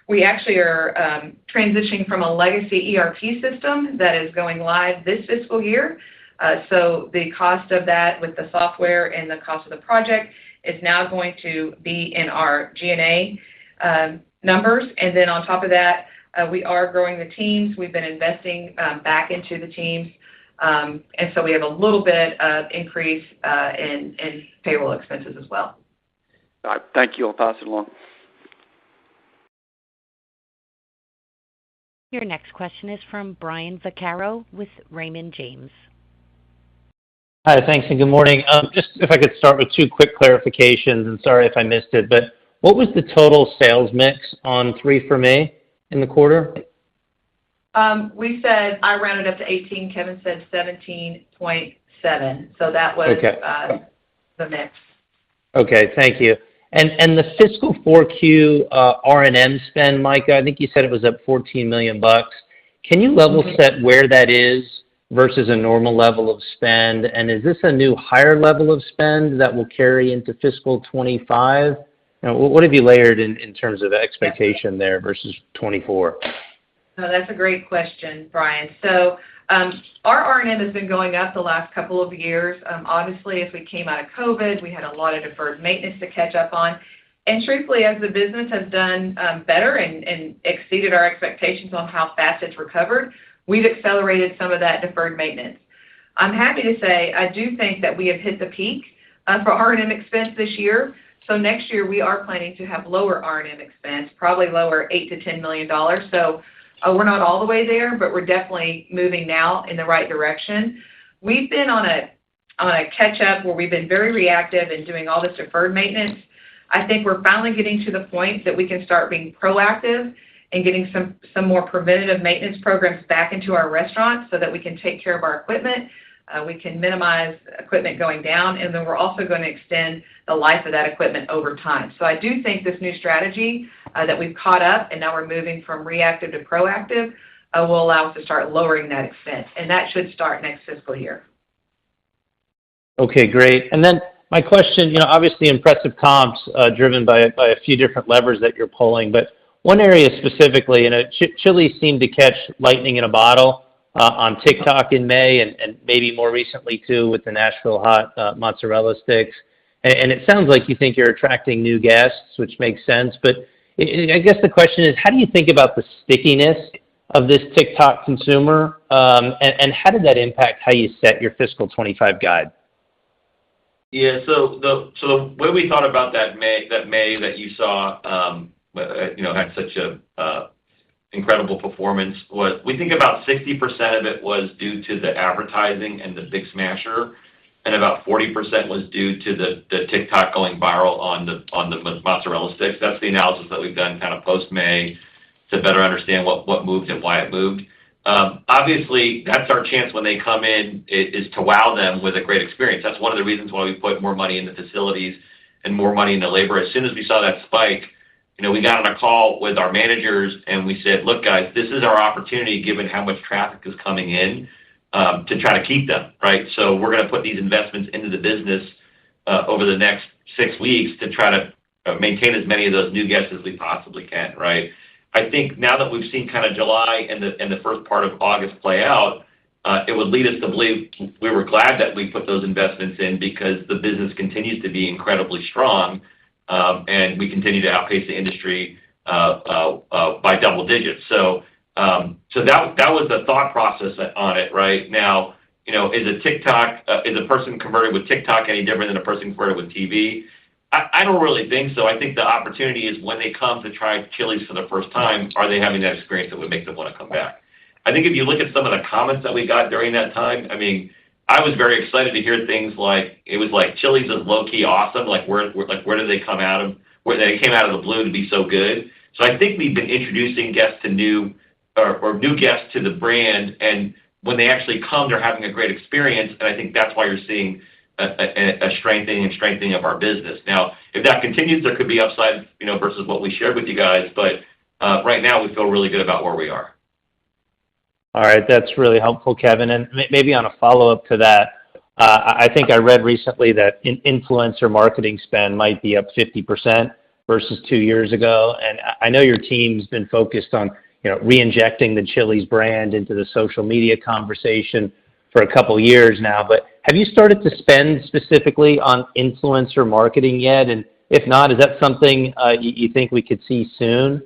[SPEAKER 2] we actually are transitioning from a legacy ERP system that is going live this fiscal year. So the cost of that with the software and the cost of the project is now going to be in our G&A numbers. And then on top of that, we are growing the teams. We've been investing back into the teams. And so we have a little bit of increase in payroll expenses as well.
[SPEAKER 5] All right. Thank you. I'll pass it along.
[SPEAKER 1] Your next question is from Brian Vaccaro with Raymond James.
[SPEAKER 9] Hi, thanks, and good morning. Just if I could start with two quick clarifications, and sorry if I missed it, but what was the total sales mix on 3 for Me in the quarter?
[SPEAKER 2] We said, I rounded up to 18, Kevin said 17.7, so that was the mix.
[SPEAKER 9] Okay, thank you. And the fiscal 4Q R&M spend, Micah, I think you said it was up $14 million. Can you level set where that is versus a normal level of spend? And is this a new higher level of spend that will carry into fiscal 25? What have you layered in terms of expectation there versus 24?
[SPEAKER 2] No, that's a great question, Brian. So our R&M has been going up the last couple of years. Obviously, as we came out of COVID, we had a lot of deferred maintenance to catch up on. And truthfully, as the business has done better and exceeded our expectations on how fast it's recovered, we've accelerated some of that deferred maintenance. I'm happy to say I do think that we have hit the peak for R&M expense this year. So next year, we are planning to have lower R&M expense, probably lower $8 to $10 million. So we're not all the way there, but we're definitely moving now in the right direction. We've been on a on a catch-up where we've been very reactive in doing all this deferred maintenance. I think we're finally getting to the point that we can start being proactive and getting some more preventative maintenance programs back into our restaurants so that we can take care of our equipment. We can minimize equipment going down, and then we're also going to extend the life of that equipment over time. So I do think this new strategy that we've caught up and now we're moving from reactive to proactive will allow us to start lowering that expense, and that should start next fiscal year.
[SPEAKER 9] Okay, great. And then my question, obviously impressive comps driven by a few different levers that you're pulling, but one area specifically, Chili's seemed to catch lightning in a bottle on TikTok in May and maybe more recently too with the Nashville hot mozzarella sticks. And it sounds like you think you're attracting new guests, which makes sense. But I guess the question is, how do you think about the stickiness of this TikTok consumer? And how did that impact how you set your fiscal 25 guide?
[SPEAKER 3] Yeah, so the way we thought about that May that you saw, had such a incredible performance was we think about 60% of it was due to the advertising and the Big Smasher, and about 40% was due to the TikTok going viral on the mozzarella sticks. That's the analysis that we've done kind of post-May to better understand what moved and why it moved. Obviously, that's our chance when they come in is to wow them with a great experience. That's one of the reasons why we put more money in the facilities and more money in the labor. As soon as we saw that spike, we got on a call with our managers and we said, look, guys, this is our opportunity, given how much traffic is coming in, to try to keep them, right? So we're going to put these investments into the business over the next 6 weeks to try to maintain as many of those new guests as we possibly can, right? I think now that we've seen kind of July and the first part of August play out, it would lead us to believe we were glad that we put those investments in because the business continues to be incredibly strong, and we continue to outpace the industry by double digits. So that was the thought process on it, right? Now, is a person converted with TikTok any different than a person converted with TV? I don't really think so. I think the opportunity is when they come to try Chili's for the first time, are they having that experience that would make them want to come back? I think if you look at some of the comments that we got during that time, I was very excited to hear things like, it was like Chili's is low-key awesome, where did they come out of, where they came out of the blue to be so good. So I think we've been introducing guests to new guests to the brand, and when they actually come, they're having a great experience, and I think that's why you're seeing a strengthening of our business. Now, if that continues, there could be upside, versus what we shared with you guys, but right now we feel really good about where we are.
[SPEAKER 9] All right, that's really helpful, Kevin. And maybe on a follow-up to that, I think I read recently that influencer marketing spend might be up 50% versus 2 years ago. And I know your team's been focused on, re-injecting the Chili's brand into the social media conversation for a couple years now. But have you started to spend specifically on influencer marketing yet? And if not, is that something you think we could see soon?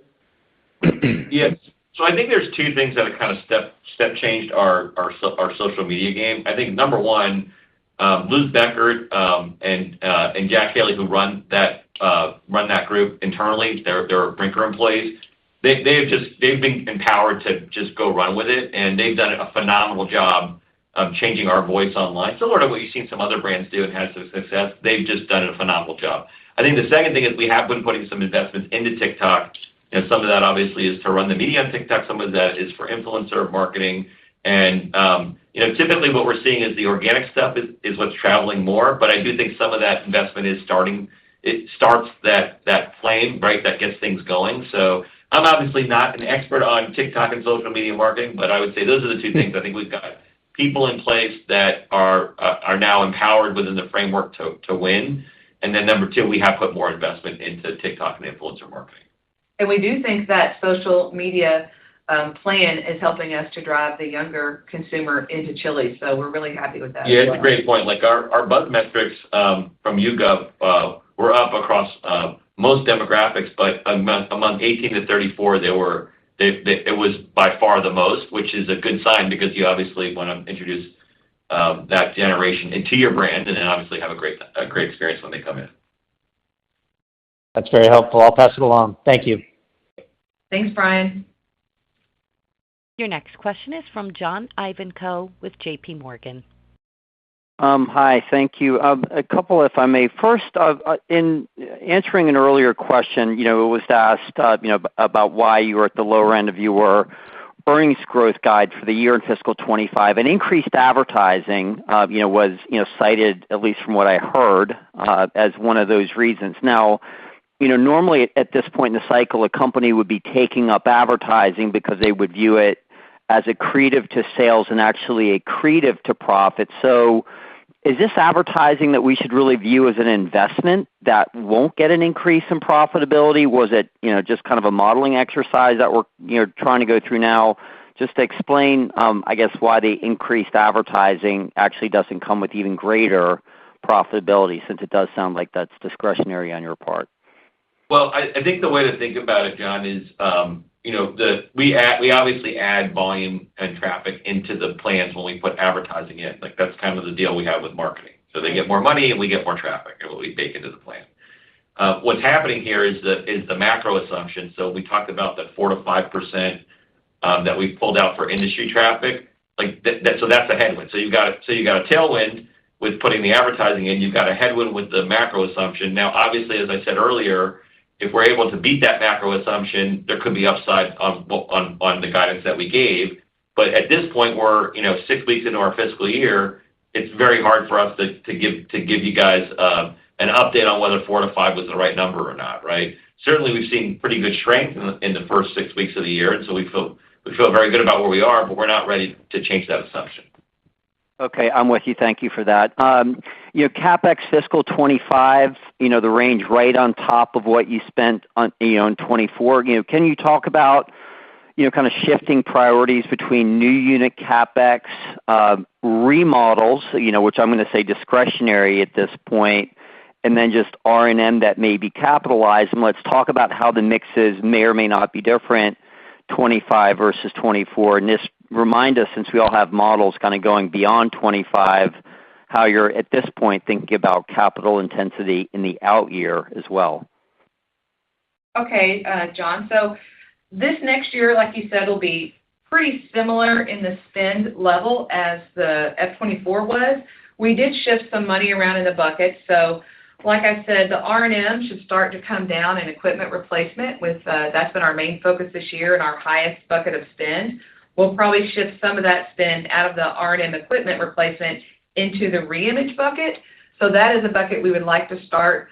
[SPEAKER 3] Yes. So I think there's two things that have kind of step changed our social media game. I think number one, Luz Beckert and Jack Haley, who run that group internally, they're Brinker employees. They've been empowered to just go run with it, and they've done a phenomenal job of changing our voice online, similar to what you've seen some other brands do and had some success. They've just done a phenomenal job. I think the second thing is we have been putting some investments into TikTok. Some of that obviously is to run the media on TikTok. Some of that is for influencer marketing. And, typically what we're seeing is the organic stuff is what's traveling more. But I do think some of that investment starts that flame, right, that gets things going. So I'm obviously not an expert on TikTok and social media marketing, but I would say those are the two things. I think we've got people in place that are now empowered within the framework to win. And then number two, we have put more investment into TikTok and influencer marketing.
[SPEAKER 2] And we do think that social media plan is helping us to drive the younger consumer into Chili's. So we're really happy with that.
[SPEAKER 3] Yeah, it's a great point. Like our buzz metrics from YouGov were up across most demographics, but among 18 to 34, it was by far the most, which is a good sign because you obviously want to introduce that generation into your brand and then obviously have a great experience when they come in.
[SPEAKER 9] That's very helpful. I'll pass it along. Thank you.
[SPEAKER 2] Thanks, Brian.
[SPEAKER 1] Your next question is from John Ivankoe with JP Morgan.
[SPEAKER 10] Hi, thank you. A couple, if I may. First, in answering an earlier question, it was asked, about why you were at the lower end of your earnings growth guide for the year in fiscal 25. And increased advertising, was, cited, at least from what I heard, as one of those reasons. Now, normally at this point in the cycle, a company would be taking up advertising because they would view it as accretive to sales and actually accretive to profit. So is this advertising that we should really view as an investment that won't get an increase in profitability? Was it, just kind of a modeling exercise that we're, trying to go through now? Just to explain, I guess, why the increased advertising actually doesn't come with even greater profitability, since it does sound like that's discretionary on your part.
[SPEAKER 3] Well, I think the way to think about it, John, is we obviously add volume and traffic into the plans when we put advertising in. Like, that's kind of the deal we have with marketing. So they get more money and we get more traffic, and what we bake into the plan. What's happening here is the macro assumption. So we talked about the 4 to 5% that we pulled out for industry traffic. So that's a headwind. So you've got a tailwind with putting the advertising in. You've got a headwind with the macro assumption. Now, obviously, as I said earlier, if we're able to beat that macro assumption, there could be upside on the guidance that we gave. But at this point, we're 6 weeks into our fiscal year. It's very hard for us to give you guys an update on whether 4 to 5 was the right number or not. Right? Certainly, we've seen pretty good strength in the first 6 weeks of the year, and so we feel very good about where we are, but we're not ready to change that assumption.
[SPEAKER 10] Okay, I'm with you. Thank you for that. CapEx fiscal 25, the range right on top of what you spent on, in 24. Can you talk about, kind of shifting priorities between new unit CapEx, remodels, which I'm going to say discretionary at this point, and then just R&M that may be capitalized. And let's talk about how the mixes may or may not be different, 25 versus 24. And this remind us, since we all have models kind of going beyond 25, how you're at this point thinking about capital intensity in the out year as well.
[SPEAKER 2] Okay, John. So this next year, like you said, will be pretty similar in the spend level as the F24 was. We did shift some money around in the bucket. So like I said, the R&M should start to come down in equipment replacement. That's been our main focus this year and our highest bucket of spend. We'll probably shift some of that spend out of the R&M equipment replacement into the reimage bucket. So that is a bucket we would like to start,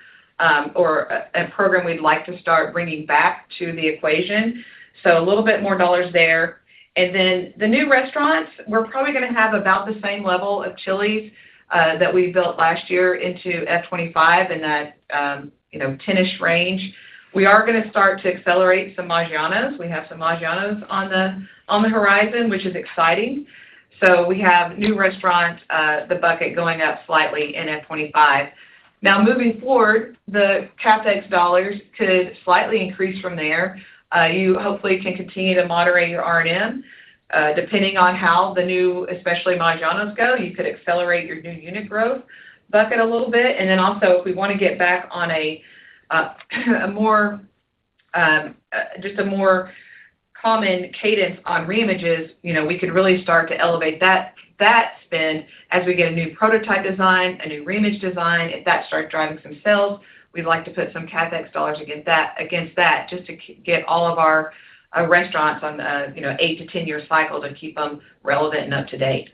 [SPEAKER 2] or a program we'd like to start bringing back to the equation. So a little bit more dollars there. And then the new restaurants, we're probably going to have about the same level of Chili's that we built last year into F25 in that 10-ish range. We are going to start to accelerate some Maggiano's. We have some Maggiano's on the horizon, which is exciting. So we have new restaurants, the bucket going up slightly in F25. Now, moving forward, the CapEx dollars could slightly increase from there. You hopefully can continue to moderate your R&M. Depending on how the new, especially Maggiano's go, you could accelerate your new unit growth bucket a little bit. And then also, if we want to get back on a more common cadence on reimages, we could really start to elevate that spend as we get a new prototype design, a new reimage design. If that starts driving some sales, we'd like to put some CapEx dollars against that, just to get all of our restaurants on the 8 to 10 year cycle to keep them relevant and up to date.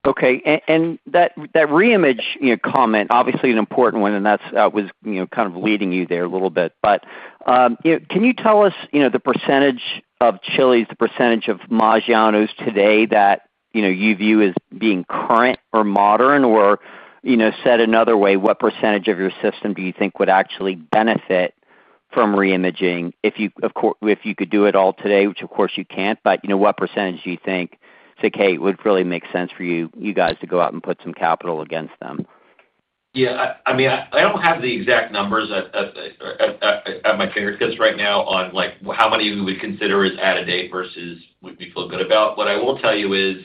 [SPEAKER 10] Okay, and that reimage comment, obviously an important one, and that's was kind of leading you there a little bit. But can you tell us the percentage of Chili's, the percentage of Maggiano's today that you view as being current or modern, or said another way, what percentage of your system do you think would actually benefit from reimaging if you could do it all today, which of course you can't, but what percentage do you think it would really make sense for you guys to go out and put some capital against them?
[SPEAKER 3] Yeah, I mean, I don't have the exact numbers at my fingertips right now on like how many we would consider as at a date versus what we feel good about. What I will tell you is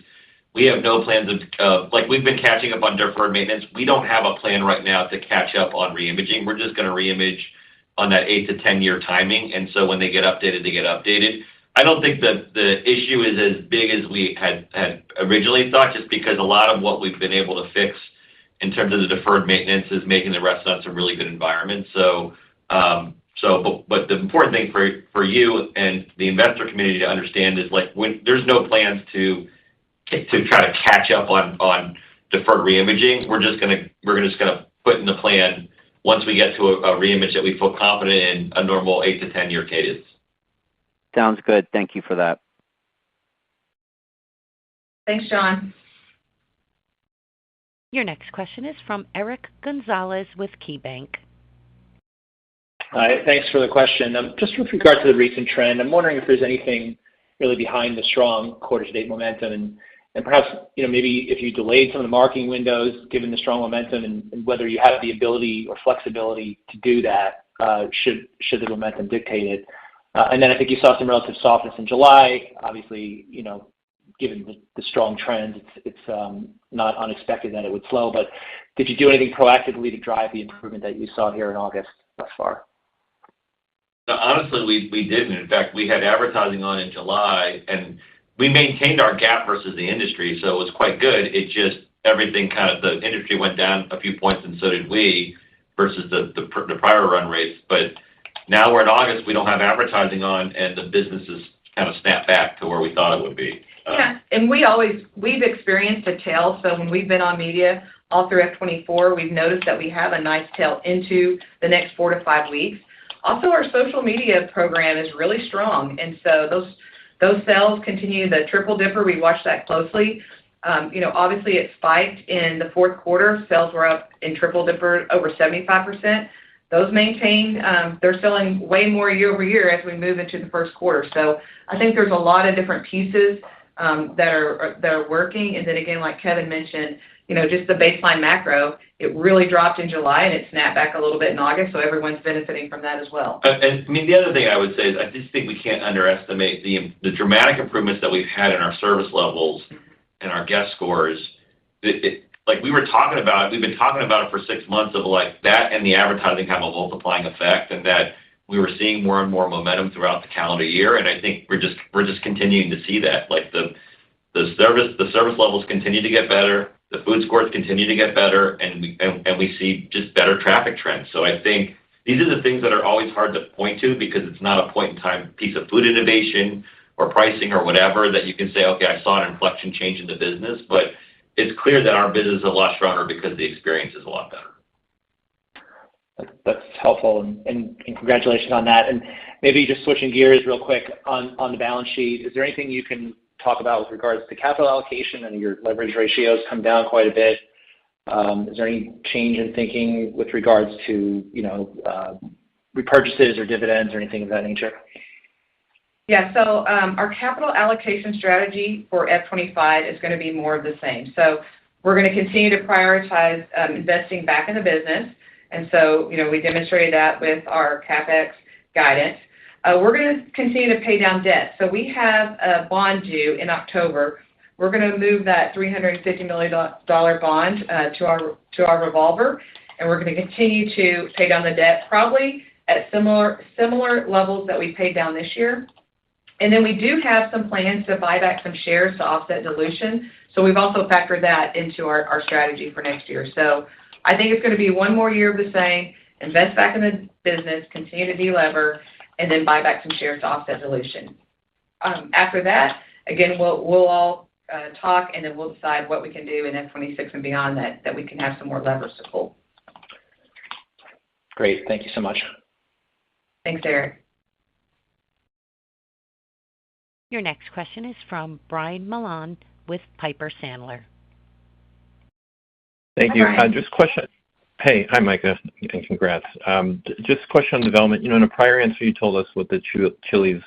[SPEAKER 3] we have no plans of we've been catching up on deferred maintenance. We don't have a plan right now to catch up on reimaging. We're just going to reimage on that 8 to 10 year timing, and so when they get updated, they get updated. I don't think that the issue is as big as we had originally thought, just because a lot of what we've been able to fix in terms of the deferred maintenance is making the restaurants a really good environment. But the important thing for you and the investor community to understand is, like, when there's no plans to try to catch up on deferred reimaging. We're just gonna put in the plan once we get to a reimage that we feel confident in a normal 8 to 10 year cadence.
[SPEAKER 10] Sounds good. Thank you for that.
[SPEAKER 2] Thanks, John.
[SPEAKER 1] Your next question is from Eric Gonzalez with KeyBanc.
[SPEAKER 11] Hi, thanks for the question. Just with regard to the recent trend, I'm wondering if there's anything really behind the strong quarter-to-date momentum, and perhaps, maybe if you delayed some of the marketing windows, given the strong momentum, and whether you have the ability or flexibility to do that, should the momentum dictate it. And then I think you saw some relative softness in July. Obviously, given the strong trends, it's not unexpected that it would slow. But did you do anything proactively to drive the improvement that you saw here in August thus far?
[SPEAKER 3] No, honestly, we didn't. In fact, we had advertising on in July, and we maintained our gap versus the industry, so it was quite good. It just, everything the industry went down a few points, and so did we, versus the prior run rates. But now we're in August, we don't have advertising on, and the business has kind of snapped back to where we thought it would be.
[SPEAKER 2] Yeah, and we've experienced a tail. So when we've been on media all through F24, we've noticed that we have a nice tail into the next 4 to 5 weeks. Also, our social media program is really strong, and so those sales continue. The triple dipper, we watch that closely. Obviously it spiked in the fourth quarter. Sales were up in triple dipper over 75%. Those maintain. They're selling way more year over year as we move into the first quarter. So I think there's a lot of different pieces that are working. And then again, like Kevin mentioned, just the baseline macro, it really dropped in July and it snapped back a little bit in August. So everyone's benefiting from that as well.
[SPEAKER 3] And I mean, the other thing I would say is I just think we can't underestimate the dramatic improvements that we've had in our service levels and our guest scores. Like we've been talking about it for 6 months, of like that, and the advertising have a multiplying effect, and that we were seeing more and more momentum throughout the calendar year. And I think we're just continuing to see that. Like the service levels continue to get better, the food scores continue to get better, and we see just better traffic trends. So I think these are the things that are always hard to point to, because it's not a point in time piece of food innovation or pricing or whatever that you can say, okay, I saw an inflection change in the business, but it's clear that our business is a lot stronger because the experience is a lot better.
[SPEAKER 11] That's helpful, and congratulations on that. And maybe just switching gears real quick on the balance sheet, is there anything you can talk about with regards to capital allocation? And your leverage ratios come down quite a bit. Is there any change in thinking with regards to repurchases or dividends or anything of that nature?
[SPEAKER 2] Yeah, so our capital allocation strategy for F25 is going to be more of the same. So we're going to continue to prioritize investing back in the business. And so, we demonstrated that with our CapEx guidance. We're going to continue to pay down debt. So we have a bond due in October. We're going to move that $350 million bond to our revolver, and we're going to continue to pay down the debt, probably at similar levels that we paid down this year. And then we do have some plans to buy back some shares to offset dilution. So we've also factored that into our strategy for next year. So I think it's going to be one more year of the same: invest back in the business, continue to delever, and then buy back some shares to offset dilution. After that, again, we'll all talk, and then we'll decide what we can do in F26 and beyond that we can have some more levers to pull.
[SPEAKER 11] Great. Thank you so much.
[SPEAKER 2] Thanks, Eric.
[SPEAKER 1] Your next question is from Brian Milan with Piper Sandler.
[SPEAKER 12] Thank you.
[SPEAKER 2] Hi,
[SPEAKER 12] Just question. Hey, hi, Micah, and congrats. Just a question on development. In a prior answer, you told us what the Chili's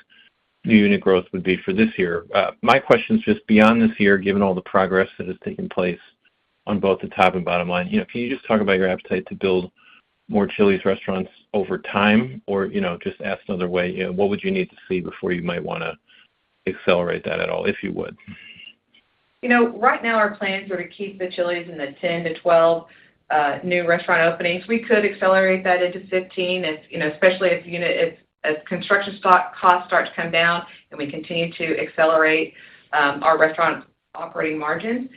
[SPEAKER 12] new unit growth would be for this year. My question is just beyond this year, given all the progress that has taken place on both the top and bottom line. Can you just talk about your appetite to build more Chili's restaurants over time, or just ask another way, what would you need to see before you might want to accelerate that at all, if you would?
[SPEAKER 2] Right now our plans are to keep the Chili's in the 10 to 12 new restaurant openings. We could accelerate that into 15, especially if as construction costs start to come down and we continue to accelerate our restaurant operating margins.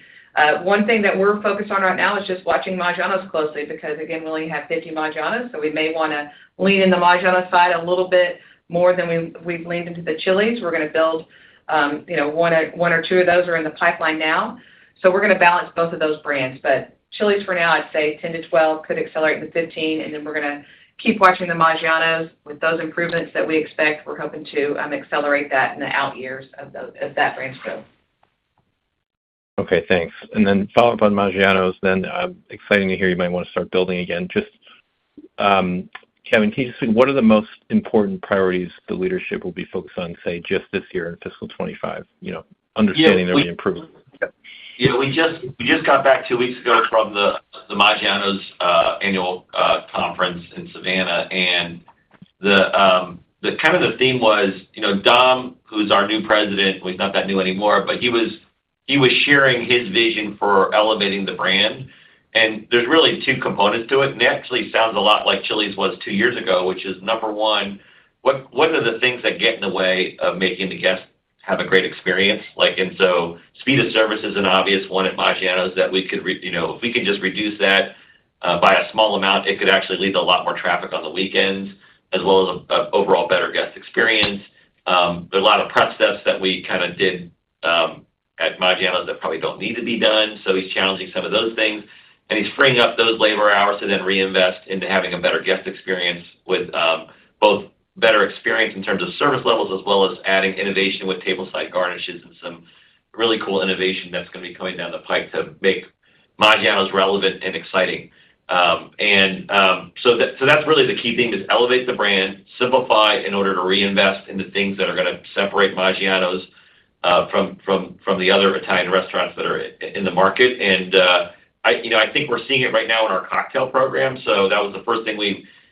[SPEAKER 2] One thing that we're focused on right now is just watching Maggiano's closely because, again, we only have 50 Maggiano's, so we may want to lean in the Maggiano side a little bit more than we've leaned into the Chili's. We're going to build, one or two of those are in the pipeline now. So we're going to balance both of those brands. But Chili's for now, I'd say 10 to 12, could accelerate to 15, and then we're going to keep watching the Maggiano's with those improvements that we expect. We're hoping to accelerate that in the out years of that brand's growth.
[SPEAKER 12] Okay, thanks. And then follow up on Maggiano's, then exciting to hear you might want to start building again. Just, Kevin, can you just say what are the most important priorities the leadership will be focused on, say, just this year in fiscal 25? Understanding there'll be improvements.
[SPEAKER 3] Yeah, we just got back 2 weeks ago from the Maggiano's annual conference in Savannah, and the theme was, Dom, who's our new president, well, he's not that new anymore, but he was sharing his vision for elevating the brand. And there's really two components to it. And it actually sounds a lot like Chili's was 2 years ago, which is number one, what are the things that get in the way of making the guests have a great experience? And so speed of service is an obvious one at Maggiano's that we could, if we could just reduce that by a small amount, it could actually lead to a lot more traffic on the weekends, as well as an overall better guest experience. There are a lot of prep steps that we kind of did at Maggiano's that probably don't need to be done. So he's challenging some of those things. And he's freeing up those labor hours to then reinvest into having a better guest experience with both better experience in terms of service levels as well as adding innovation with tableside garnishes and some really cool innovation that's going to be coming down the pike to make Maggiano's relevant and exciting. So that's really the key thing is elevate the brand, simplify in order to reinvest into things that are going to separate Maggiano's from the other Italian restaurants that are in the market. And I think we're seeing it right now in our cocktail program. So that was the first thing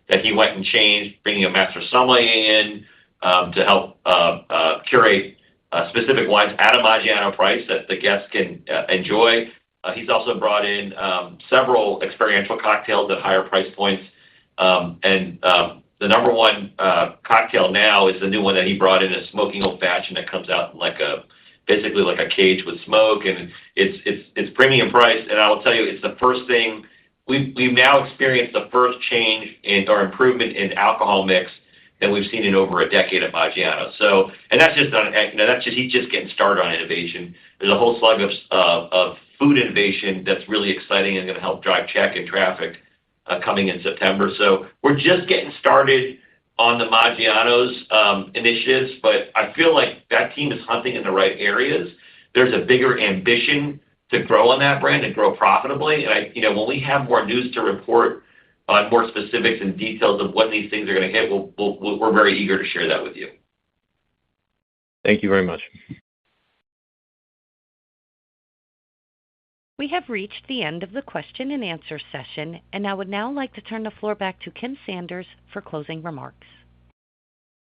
[SPEAKER 3] that he went and changed, bringing a master sommelier in to help curate specific wines at a Maggiano price that the guests can enjoy. He's also brought in several experiential cocktails at higher price points. The number one cocktail now is the new one that he brought in, a smoking old fashioned that comes out in basically like a cage with smoke, and it's premium priced. And I will tell you, it's the first thing we've now experienced the first change or improvement in alcohol mix that we've seen in over a decade at Maggiano. So, and that's just he's just getting started on innovation. There's a whole slug of food innovation that's really exciting and going to help drive check and traffic coming in September. So we're just getting started on the Maggiano's initiatives, but I feel like that team is hunting in the right areas. There's a bigger ambition to grow on that brand and grow profitably. And when we have more news to report on more specifics and details of when these things are going to hit, we're very eager to share that with you.
[SPEAKER 12] Thank you very much.
[SPEAKER 1] We have reached the end of the question and answer session, and I would now like to turn the floor back to Kim Sanders for closing remarks.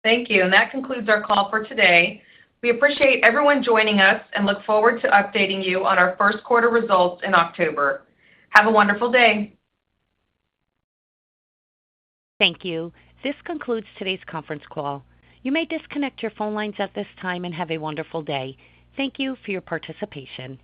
[SPEAKER 2] Thank you, and that concludes our call for today. We appreciate everyone joining us and look forward to updating you on our first quarter results in October. Have a wonderful day.
[SPEAKER 1] Thank you. This concludes today's conference call. You may disconnect your phone lines at this time and have a wonderful day. Thank you for your participation.